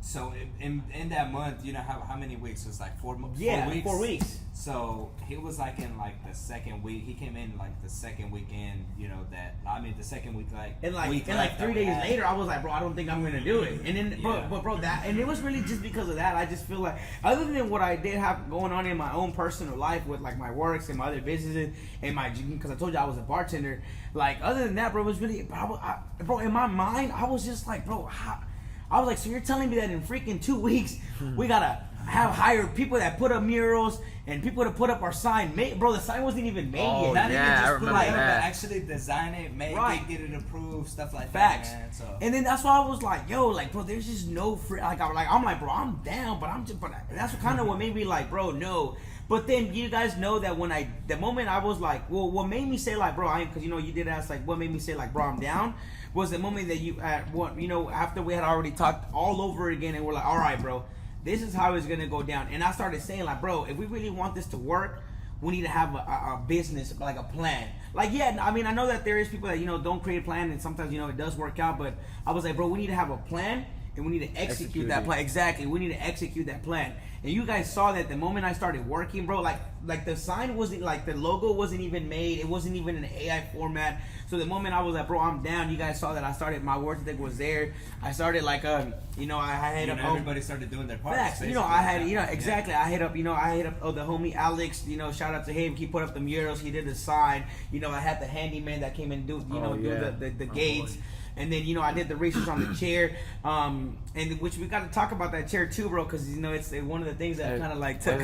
so in that month, how many weeks? It was like 4 weeks. Yeah, 4 weeks. So he was like in like the second week. He came in like the second weekend. The second week and 3 days later, I was like, bro, I don't think I'm gonna do it. And then, but bro, and it was really just because of that. I just feel like, other than what I did have going on in my own personal life with like my works and my other businesses and because I told you I was a bartender. Like other than that, bro, it was really, bro, in my mind, I was just like, bro, I was like, so you're telling me that in freaking 2 weeks we gotta have hired people that put up murals and people to put up our sign? Bro, the sign wasn't even made yet. Not even just I remember put it up, that. but actually design it, make it, get it approved, stuff like Facts. that, man. So. And then that's why I was like, yo, like, bro, there's just no I'm like, bro, I'm down, but that's kind of what made me like, bro, no. But then you guys know that the moment I was like, well, what made me say like, bro, because you did ask like, what made me say like, bro, I'm down, was the moment that after we had already talked all over again, and we're like, all right, bro, this is how it's gonna go down. And I started saying like, bro, if we really want this to work, we need to have a business, like a plan. Like, yeah, I mean, I know that there is people that don't create a plan, and sometimes it does work out. But I was like, bro, we need to have a plan, and we need to execute that plan. Exactly, we need to execute that plan. And you guys saw that the moment I started working, bro, like the sign wasn't, like the logo wasn't even made. It wasn't even in an AI format. So the moment I was like, bro, I'm down, you guys saw that I started, my work ethic was there. I started like, I had everybody started doing their part. Facts. I had, exactly. Yeah. I hit up the homie Alex, shout out to him. He put up the murals. He did the sign. I had the handyman that came and do the gates. And then, I did the research on the chair, and which we got to talk about that chair too, bro, because, it's one of the things that kind of like took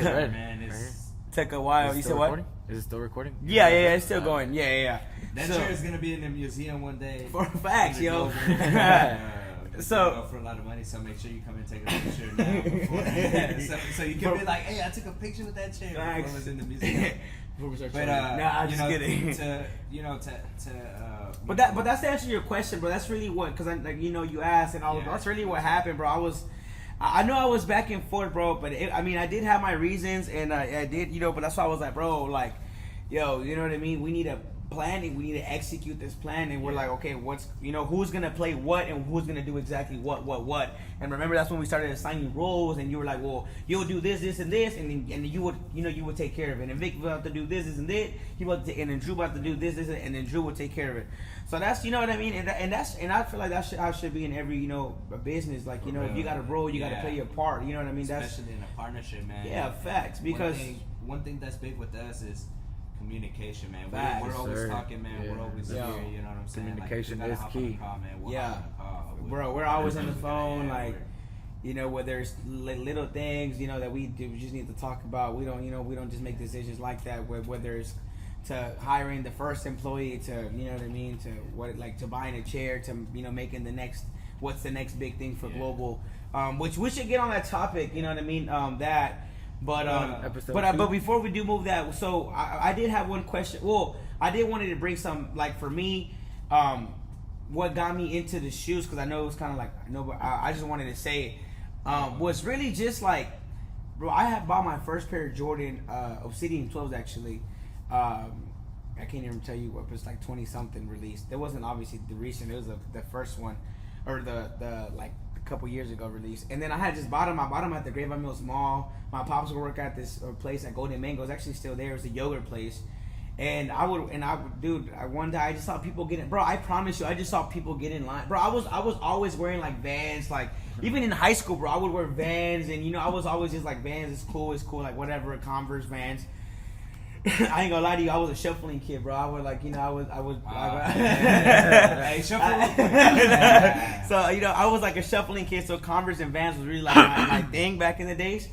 a while. You said what? Is it still recording? Yeah, it's still going. Yeah. That chair is going to be in the museum one day. For facts, yo. So for a lot of money, so make sure you come and take a picture now before. so you can be like, hey, I took a picture with that chair before I was in the museum. But I'm just kidding. But that's to answer your question, bro. That's really what, because you asked, and that's really what happened, bro. I know I was back and forth, bro, but I did have my reasons, and I did, but that's why I was like, bro, like, yo, you know what I mean? We need a planning. We need to execute this plan, and we're like, okay, who's gonna play what, and who's gonna do exactly what. And remember, that's when we started assigning roles, and you were like, well, you'll do this, and this, and then you would take care of it. And Vic was about to do this, and that. And then Drew about to do this, and then Drew would take care of it. So that's, you know what I mean, and I feel like that should be in every a business. Like, if you got a role, you got to play your part. You know what I mean? Especially in a partnership, man. Yeah, facts. Because one thing that's big with us is communication, man. We're always talking, man. We're always here. You know what I'm saying? Communication is key. Bro, we're always on the phone, like. Whether it's little things, that we just need to talk about. We don't just make decisions like that. Whether it's to hiring the first employee, to to buying a chair, to making what's the next big thing for global. Which we should get on that topic. You know what I mean? But before we do move that, so I did have one question. Well, I did wanted to bring some, like, for me, what got me into the shoes, because I know it was kind of like, but I just wanted to say it. Was really just like, bro, I had bought my first pair of Jordan Obsidian 12s actually. I can't even tell you what, it was like 20 something released. There wasn't obviously the recent, it was the first one, or the like a couple years ago release. And then I had just bought them. I bought them at the Grapevine Mills Mall. My pops would work at this place at Golden Mango. It's actually still there. It was a yogurt place. And one day I just saw people getting, bro, I promise you, I just saw people get in line. Bro, I was always wearing like Vans, like even in high school, bro, I would wear Vans, and I was always just like, Vans is cool, like whatever, Converse, Vans. I ain't gonna lie to you, I was a shuffling kid, bro. I would like, Hey, shuffling. So, I was like a shuffling kid, so Converse and Vans was really like my thing back in the days.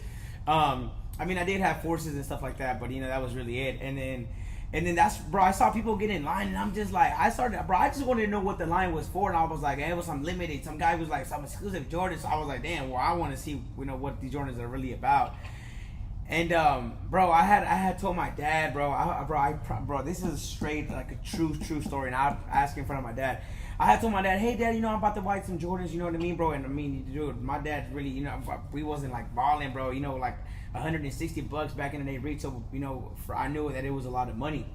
I did have Forces and stuff like that, but that was really it. And then that's, bro, I saw people get in line, and I'm just like, I just wanted to know what the line was for, and I was like, hey, it was some limited, some guy was like, some exclusive Jordans, so I was like, damn, well, I want to see, what these Jordans are really about. And, bro, I had told my dad, bro, this is straight, like a true story, and I asked in front of my dad. I had told my dad, hey, Dad, I'm about to buy some Jordans, you know what I mean, bro? And dude, my dad really, we wasn't like balling, bro, like $160 back in the day retail, I knew that it was a lot of money.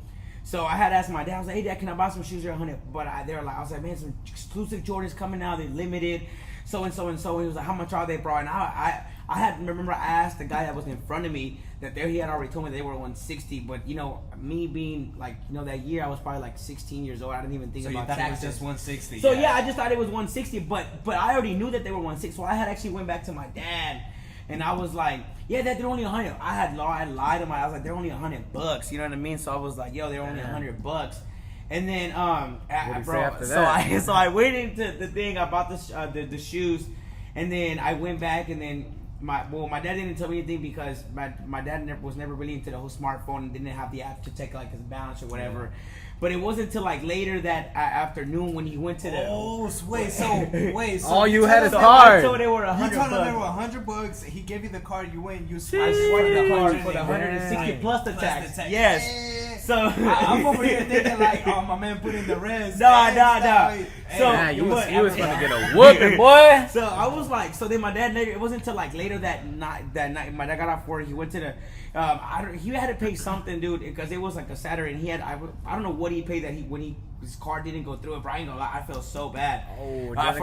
So I had asked my dad, I was like, hey, Dad, can I buy some shoes? They're 100, but I was like, man, some exclusive Jordans coming out, they're limited, so and so and so. He was like, how much are they, bro? And I asked the guy that was in front of me that he had already told me they were 160, but me being like, that year I was probably like 16 years old. I didn't even think about taxes. So you thought it was just 160? So yeah, I just thought it was 160, but I already knew that they were 160. So I had actually went back to my dad, and I was like, yeah, Dad, they're only 100. I lied to I was like, they're only $100. You know what I mean? So I was like, yo, they're only $100. And then so I went into the thing. I bought the shoes, and then I went back, and then my dad didn't tell me anything because my dad was never really into the whole smartphone and didn't have the app to check like his balance or whatever. Yeah. But it wasn't until like later that afternoon when he went to the. Oh wait, so all you had is card. card. So they were $100. You told him they were $100. He gave you the card. You went. You swiped the card for the 160 plus the tax. Yes. So I'm over here thinking like, oh, my man put in the rest. No. So he was gonna get a whooping, boy. So I was like, so then my dad later. It wasn't until like later that night. My dad got off work. He went to the. He had to pay something, dude, because it was like a Saturday, and he had. I don't know what he paid that his card didn't go through it. But I ain't gonna lie, I felt so bad. I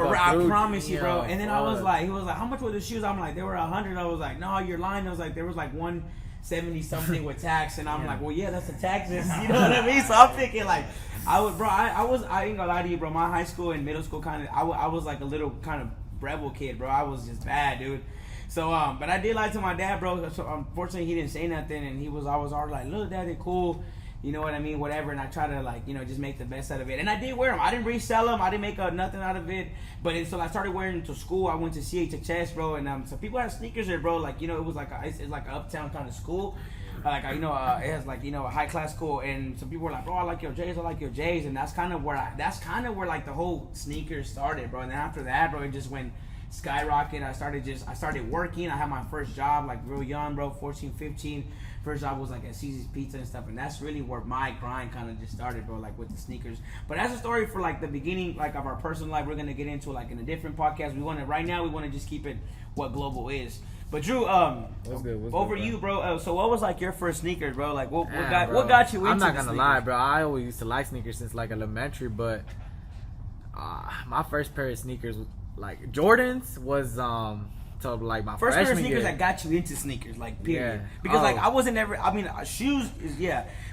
promise you, bro. And then he was like, how much were the shoes? I'm like, they were 100. I was like, no, you're lying. I was like, there was like 170 something with tax, and I'm like, well, yeah, that's the taxes. You know what I mean? So I'm thinking like, I ain't gonna lie to you, bro. My high school and middle school kind of, I was like a little kind of rebel kid, bro. I was just bad, dude. So, but I did lie to my dad, bro. So unfortunately, he didn't say nothing, and I was already like, look, Dad, they're cool. you know what I mean, whatever, and I try to like, you know, just make the best out of it. And I did wear them. I didn't resell them. I didn't make nothing out of it. But so I started wearing them to school. I went to CHHS, bro, and so people have sneakers there, bro. Like, you know, it was like it's like an uptown kind of school. Like, you know, it has like, you know, a high class school, and some people were like, bro, I like your J's, and that's kind of where like the whole sneakers started, bro. And then after that, bro, it just went skyrocket. I started working. I had my first job like real young, bro, 14, 15. First job was like at Cece's Pizza and stuff, and that's really where my grind kind of just started, bro, like with the sneakers. But that's a story for like the beginning, like of our personal life. We're gonna get into like in a different podcast. We want to just keep it what Global is. But Drew, what's good, over you, bro. So what was like your first sneakers, bro? Like what got you into? I'm not gonna sneakers? lie, bro. I always used to like sneakers since like elementary, but my first pair of sneakers, like Jordans, was so like my first pair of freshman sneakers year. that got you into sneakers, like period. Yeah. Because like I wasn't ever. I mean, shoes is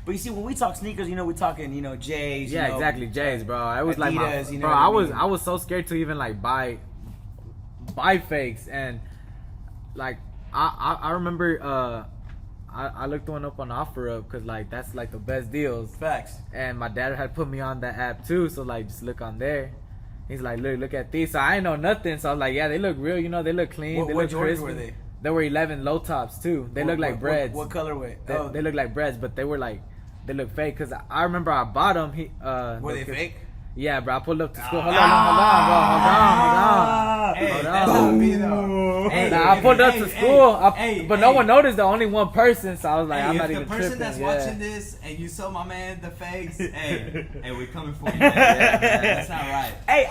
but you see when we talk sneakers, you know, we talking, you know, J's. Yeah, you know, exactly, J's, bro. It was Adidas, like my, you know bro. what I mean? I was so scared to even like buy fakes, and like I remember I looked one up on OfferUp because like that's like the best deals. Facts. And my dad had put me on that app too, so like just look on there. He's like, look at these. So I ain't know nothing. So I was like, yeah, they look real. You know, they look clean. They look Jordans crisp. were they? They were 11 low tops too. They look like breads. What colorway? They look like breads, but they were like, they look fake. Cause I remember I bought them. Were they fake? Yeah, bro. I pulled up to school. Hold on. Hey, that's not me though. Hey, I pulled up to school, but no one noticed. The only one person, so I was like, I'm not even tripping. If the person that's watching this and you saw my man the fakes, hey, we coming for you, man. That's not right. Hey,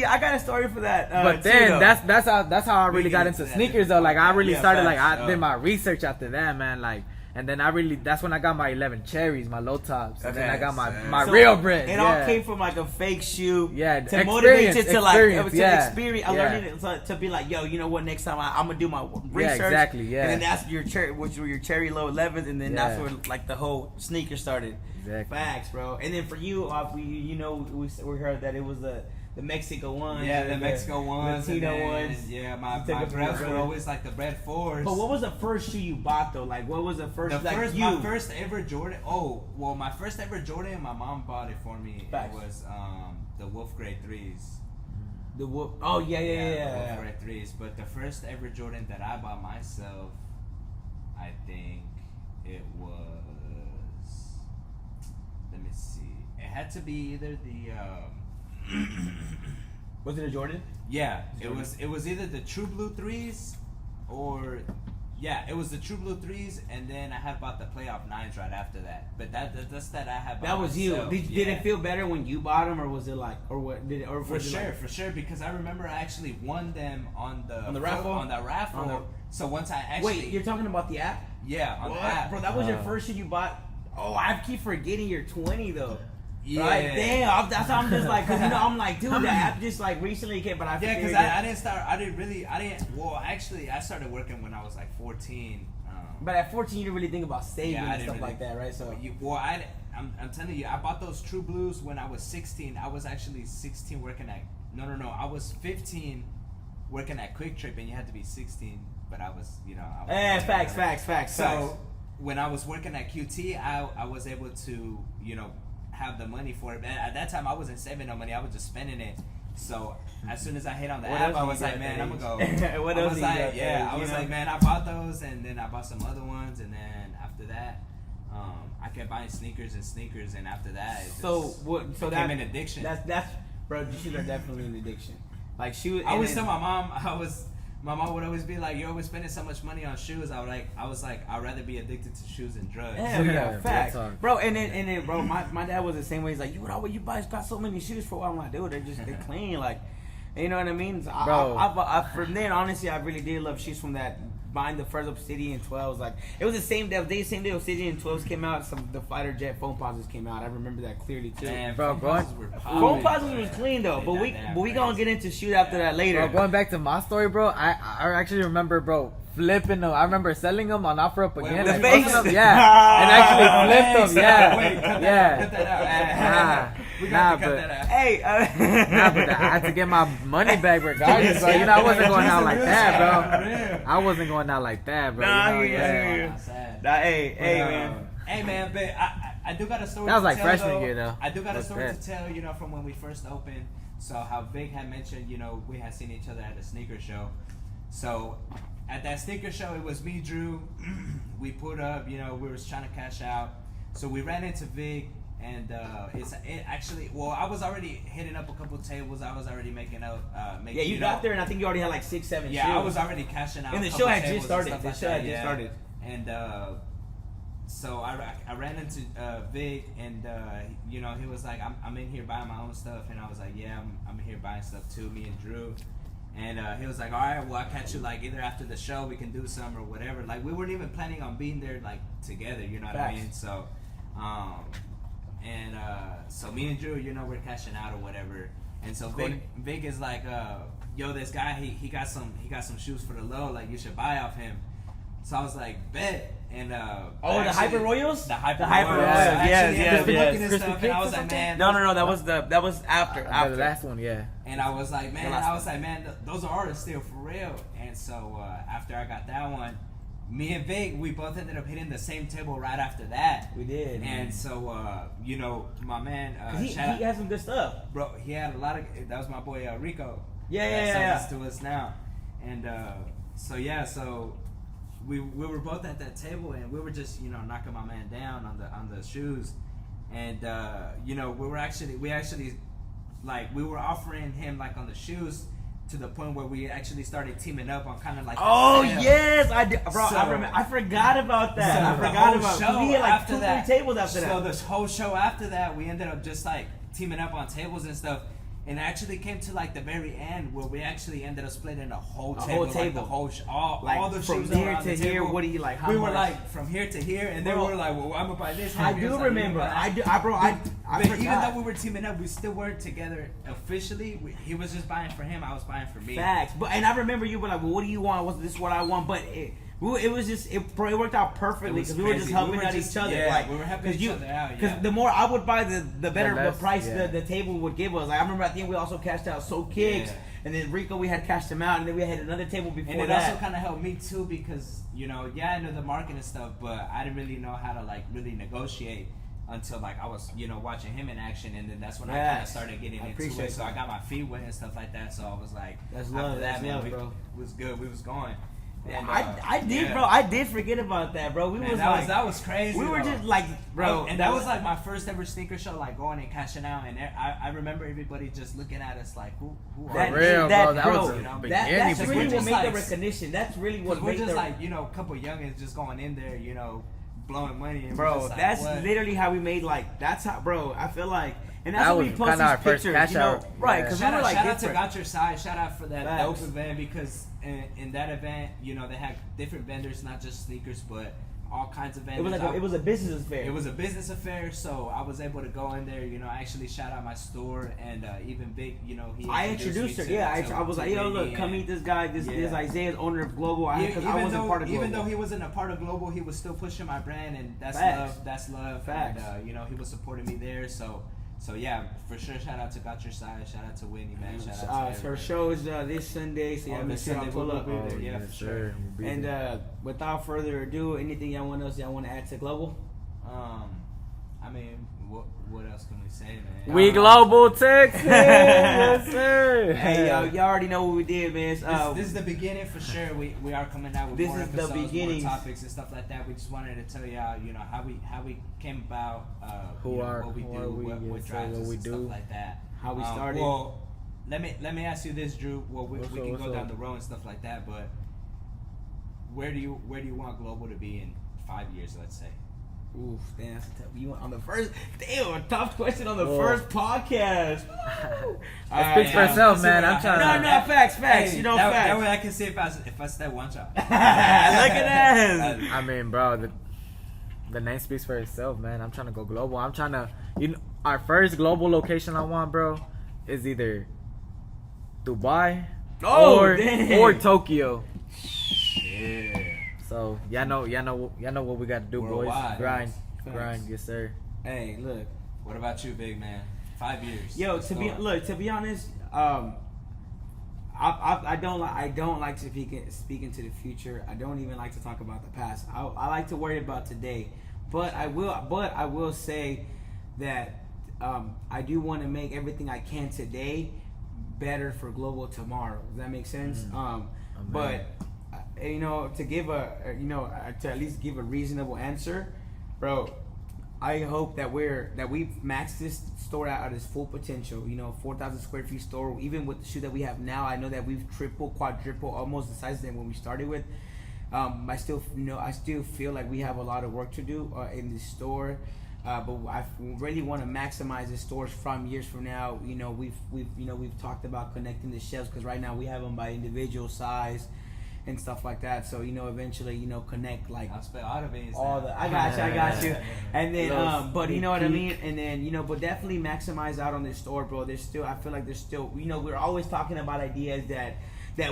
I got a story for that. But then that's how I really got into sneakers though. Like I really started like I did my research after that, man. Like. And then that's when I got my 11 cherries, my low tops. And then I got my real bread. It all came from like a fake shoe. Yeah, to motivate you to like experience. I learned it to be like, yo, you know what? Next time I'm gonna do my research. Yeah, exactly. Yeah. And then that's which were your cherry low 11s, and then that's where like the whole sneaker started. Exactly. Facts, bro. And then for you, we heard that it was the Mexico ones. Yeah, the Mexico ones. Latino ones. Yeah, my breads were always like the bread fours. But what was the first shoe you bought though? Like, what was the first? My first ever Jordan. Oh, well, my first ever Jordan, my mom bought it for me. Facts. It was the Wolf Grade 3s. The Wolf. Oh yeah. The Wolf Grade 3s. But the first ever Jordan that I bought myself, I think it was. Let me see. It had to be either the. Was it a Jordan? Yeah, it was either the True Blue 3s or it was the True Blue 3s, and then I had bought the Playoff 9s right after that. But that's that I had bought. That was myself. you. Did it feel better when you bought them, or was it like, or what did it? Or for sure, because I remember I actually won them on the raffle. So once I actually wait, you're talking about the app? Yeah, on the app, bro. That was your first shoe you bought. Oh, I keep forgetting you're 20 though. Yeah. Right? Damn. That's how I'm just like, cause I'm like, dude, the app just like recently came, but I yeah, because I started working when I was like 14. But at 14, you didn't really think about saving and stuff like that, right? So I'm telling you, I bought those True Blues when I was 16. I was actually 16 working at I was 15 working at Quick Trip, and you had to be 16. But I was, facts. So when I was working at QT, I was able to, have the money for it. But at that time, I wasn't saving no money. I was just spending it. So as soon as I hit on the app, I was like, man, I'm gonna go. What else? I was like, man, I bought those, and then I bought some other ones, and then after that, I kept buying sneakers, and after that, it became an addiction. That's bro. Shoes are definitely an addiction. Like shoes. I always tell my mom, my mom would always be like, "You're always spending so much money on shoes." I was like, I'd rather be addicted to shoes and drugs. Yeah, facts, bro. And then, bro, my dad was the same way. He's like, you got so many shoes for a while. I'm like, dude, they're clean, like, you know what I mean? So I from then, honestly, I really did love shoes from that. Buying the first Obsidian 12s, like it was the same day Obsidian 12s came out. The fighter jet foam posits came out. I remember that clearly too. Man, bro, foam posits was clean though, but we gonna get into shoot after that later. Bro, going back to my story, bro, I actually remember, bro, flipping them. I remember selling them on OfferUp again. The face? Yeah, and actually flipped them. Yeah, wait, cut that out. We got to cut that out. Hey, but I had to get my money back regardless. So I wasn't going out like that, bro. I wasn't going out like that, bro. Nah, man. Hey, man. Hey man, but I do got a story. That was to like tell, freshman year though. I do got a That's story bad. to tell. You know, from when we first opened. So how Vic had mentioned, you know, we had seen each other at a sneaker show. So at that sneaker show, it was me, Drew. We put up, you know, we were trying to cash out. So we ran into Vic, and I was already hitting up a couple tables. I was already making up. Yeah, you got there, and I think you already had like 6, 7 shows. Yeah, I was already cashing out. And the a show couple had just tables started. and The stuff show like had that, just started. And so I ran into Vic, and you know, he was like, I'm in here buying my own stuff, and I was like, yeah, I'm here buying stuff too, me and Drew. And he was like, all right, well, I'll catch you like either after the show, we can do some or whatever. Like, we weren't even planning on being there like together, you know what I mean? So so me and Drew, you know, we're cashing out or whatever. And so Vic is like, yo, this guy, he got some shoes for the low, like you should buy off him. So I was like, bet. And the Hyper Royals? The Hyper Royals. Yes. Crispy And I was like, man. No, that was after. The last one, yeah. And I was like, man, those are artists still for real. And so after I got that one, me and Vic, we both ended up hitting the same table right after that. We did. And so, you know, my man, he had some good stuff, bro. He had a lot of. That was my boy Rico. Yeah. To us now, and so we were both at that table, and we were just, you know, knocking my man down on the shoes, and you know, we were offering him like on the shoes, to the point where we actually started teaming up on kind of like. Oh yes, I did, bro. So, I forgot about that. So I forgot about. Show We had like after 2, 3 that, tables after that. So this whole show after that, we ended up just like teaming up on tables and stuff. And it actually came to like the very end where we actually ended up splitting a whole table. Like the whole all the from shoes here around to the here. table. What do you like? How we much? were like from here to here, and they were like, "Well, I'm gonna buy this." I do remember. I But even though we were teaming up, we still weren't together officially. He was just buying for him. I was buying for me. Facts. And I remember you were like, "Well, what do you want? This is what I want." But it was just it worked out perfectly because we were just helping out each other. Yeah, like we were helping each other out. Because the more I would buy, the better the price the table would give us. Like, I remember, I think we also cashed out So Kicks, and then Rico, we had cashed him out, and then we had another table before that. And it also kind of helped me too because, you know, I know the market and stuff, but I didn't really know how to like really negotiate until like I was, you know, watching him in action, and then that's when I kind of started getting into it. So I got my feet wet and stuff like that. So I was like, that's love, bro. It was good. We was going. And, I did, bro. I did forget about that, bro. That was crazy. We were just like, bro, and that was like my first ever sneaker show, like going and cashing out, and I remember everybody just looking at us like, who that, are real, that, bro? That bro, was you know, that's really what made the recognition. That's really what we're made just like, you know, a couple youngins just going in there, you know, blowing money. And bro, like, that's what? literally how we made like. That's how, bro. I feel like. And that's when we post these pictures, you know, right? Because yeah. we were like, shout out to Got Your Side, shout out for that Facts. dope event because in that event, you know, they had different vendors, not just sneakers, but all kinds of vendors. It was like it was a business affair. It was a business affair, so I was able to go in there, you know, actually shout out my store, and even Big, you know, I introduced her. I was like, yo, look, come meet this guy. This Isaiah's owner of Global. I wasn't part of Global. Even though he wasn't a part of Global, he was still pushing my brand, and that's Facts. love. That's love. Facts. And you know, he was supporting me there, So yeah, for sure. Shout out to Got Your Side. Shout out to Whitney, man. Shout out to her show is this Sunday, so y'all make sure y'all pull up. Yeah, for sure. And without further ado, anything y'all want to add to Global? I mean, what else can we say, man? We Global Texas, yes sir. Hey, y'all already know what we did, man. This is the beginning for sure. We are coming out with more episodes, more topics and stuff like that. We just wanted to tell y'all, you know, how we came about, what we do, what drives us, and stuff like that. How we started. Well, let me ask you this, Drew. Well, we can go down the road and stuff like that, but where do you want Global to be in 5 years? Let's say. Oof, damn, that's a tough. You on the first? Damn, a tough question on the first podcast. It speaks for itself, man. I'm trying to. No, facts. Hey, you know, facts. facts. That way I can see if I step one shot. Look at that. I mean, bro, the name speaks for itself, man. I'm trying to go global. I'm trying to, our first global location I want, bro, is either Dubai or Tokyo. Yeah. So y'all know what we got to do, Worldwide, boys. Grind, yes sir. Hey, look. What about you, big man? 5 years. Yo, to be honest, I don't like to speak into the future. I don't even like to talk about the past. I like to worry about today. But I will say that I do want to make everything I can today better for global tomorrow. Does that make sense? But you know, to give to at least give a reasonable answer, bro. I hope that we've maxed this store out at its full potential. You know, 4,000 square feet store. Even with the shoe that we have now, I know that we've tripled, quadrupled, almost the size than when we started with. I still feel like we have a lot of work to do in the store. But I really want to maximize the stores from years from now. You know, we've talked about connecting the shelves, because right now we have them by individual size and stuff like that. So, you know, eventually, you know, connect like I'll spell all the veins. I got you. And then, but you know what I mean. And then, you know, but definitely maximize out on this store, bro. I feel like there's still, you know, we're always talking about ideas that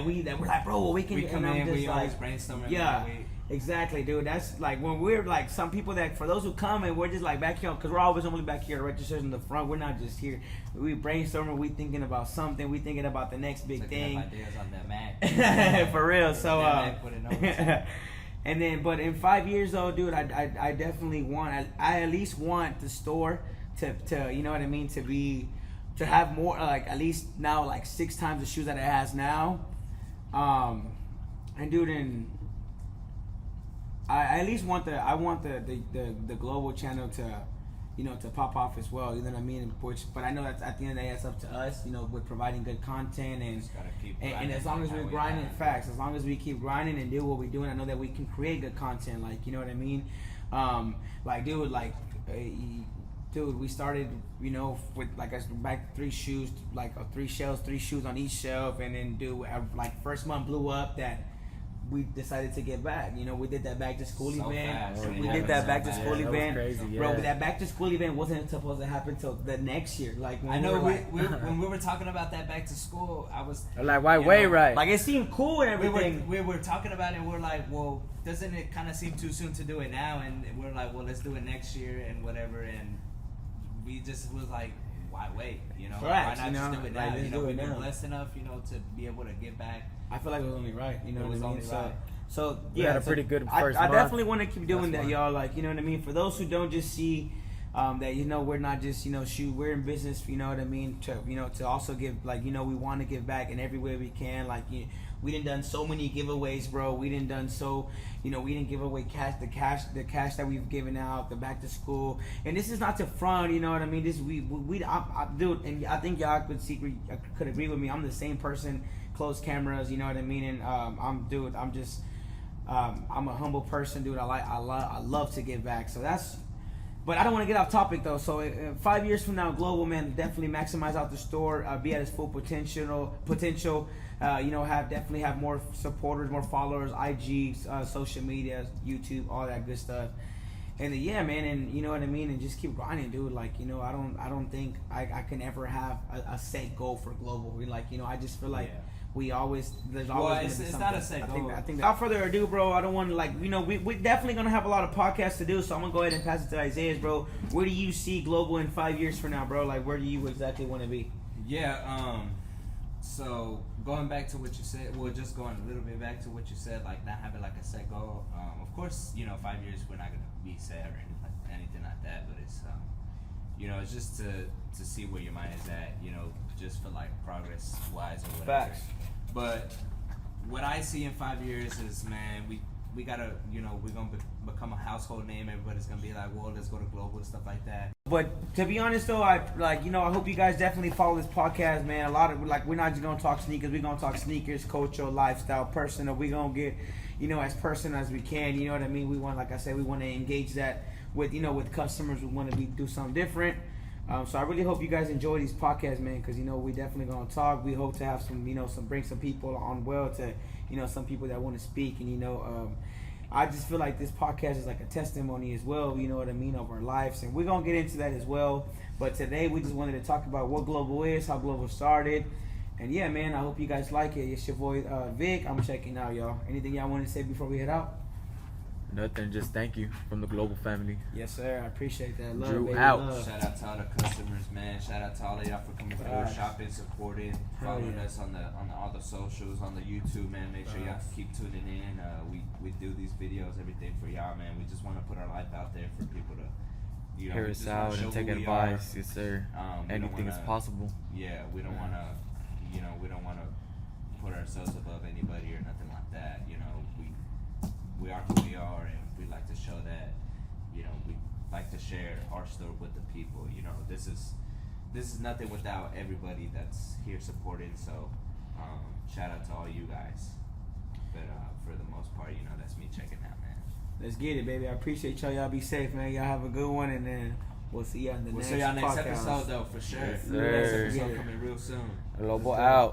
we're like, bro, well, we come in, we always brainstorming. Yeah. Exactly, dude. That's like when we're like some people that, for those who come and we're just like back here, because we're always only back here, the registers in the front. We're not just here. We brainstorming. We thinking about something. We thinking about the next big thing. Ideas on that Mac. For real. So, and then, but in 5 years though, dude, I definitely want. I at least want the store to you know what I mean, to have more, like at least now like 6 times the shoes that it has now. And dude, I at least want the global channel to, you know, to pop off as well. You know what I mean? But I know that's at the end of the day, it's up to us. You know, with providing good content and as long as we're grinding, facts. As long as we keep grinding and do what we're doing, I know that we can create good content. Like, you know what I mean? Dude, we started, you know, with like back 3 shoes, like 3 shelves, 3 shoes on each shelf, and then like first month blew up that we decided to get back. You know, we did that back to school event. We did that back to school event, crazy, yeah. Bro. That back to school event wasn't supposed to happen till the next year. Like when I know when we were talking about that back to school, I was like, why wait, right? Like it seemed cool and everything. We were talking about it, and we're like, well, doesn't it kind of seem too soon to do it now? And we're like, well, let's do it next year and whatever. And we just was like, why wait? You know, correct, why not just do it now? Like, you know, we've been blessed enough, you know, to be able to give back. I feel like it was only right. You know it what I mean? was only right. So we had a pretty good first I month. definitely want to keep doing that, y'all. Like, you know what I mean? For those who don't just see that, you know, we're not just, you know, we're in business, you know what I mean? To also give, like, you know, we want to give back in every way we can. Like, we done so many giveaways, bro. We done so, you know, we didn't give away the cash that we've given out, the back to school. And this is not to front, you know what I mean? This I dude, and I think y'all could agree with me. I'm the same person, closed cameras, you know what I mean? And I'm a humble person, dude. I love to give back. So that's. But I don't want to get off topic though. So 5 years from now, global, man, definitely maximize out the store, be at its full potential. You know, definitely have more supporters, more followers, IG, social media, YouTube, all that good stuff. And yeah, man, and you know what I mean, and just keep grinding, dude. Like, you know, I don't think I can ever have a set goal for global. Like, you know, I just feel like. Yeah. There's always it's not a set goal. I think without further ado, bro, I don't want to, like, you know, we're definitely going to have a lot of podcasts to do, so I'm going to go ahead and pass it to Isaiah, bro. Where do you see global in 5 years from now, bro? Like, where do you exactly want to be? Yeah, so going back to what you said, well, just going a little bit back to what you said, like not having like a set goal. Of course, you know, 5 years we're not going to be set or anything like that, but it's, you know, it's just to see where your mind is at, you know, just for like progress wise or whatever. Facts. But what I see in 5 years is, man, we gotta, you know, we're gonna become a household name. Everybody's gonna be like, well, let's go to global and stuff like that. But to be honest though, I hope you guys definitely follow this podcast, man. A lot of, like, we're not just gonna talk sneakers. We're gonna talk sneakers, culture, lifestyle, personal. We're gonna get, you know, as personal as we can. You know what I mean? We want, like I said, we want to engage that with, you know, with customers. We want to do something different. So I really hope you guys enjoy these podcasts, man, because, you know, we definitely gonna talk. We hope to have some, you know, bring some people on to, you know, some people that want to speak, and, you know, I just feel like this podcast is like a testimony as well, you know what I mean, of our lives, and we're gonna get into that as well. But today we just wanted to talk about what global is, how global started, and yeah, man, I hope you guys like it. It's your boy Vic. I'm checking out, y'all. Anything y'all want to say before we head out? Nothing, just thank you from the global family. Yes, sir. I appreciate that. Love, Drew baby, out. love. Shout out to all the customers, man. Shout out to all of y'all for coming through, shopping, supporting, following us on all the socials, on the YouTube, man. Make sure y'all keep tuning in. We do these videos, everything for y'all, man. We just want to put our life out there for people to, you know, Hear us out and take advice. Yes, sir. Anything is possible. Yeah, we don't want to, you know, we don't want to put ourselves above anybody or nothing like that. You know, we are who we are, and we like to show that, you know, we like to share our story with the people. You know, this is nothing without everybody that's here supporting. So shout out to all you guys. But for the most part, you know, that's me checking out, man. Let's get it, baby. I appreciate y'all. Y'all be safe, man. Y'all have a good one, and then we'll see y'all in the next see y'all next podcast. episode, though, for sure. Yes, Next sir. episode coming real soon. Lobo out.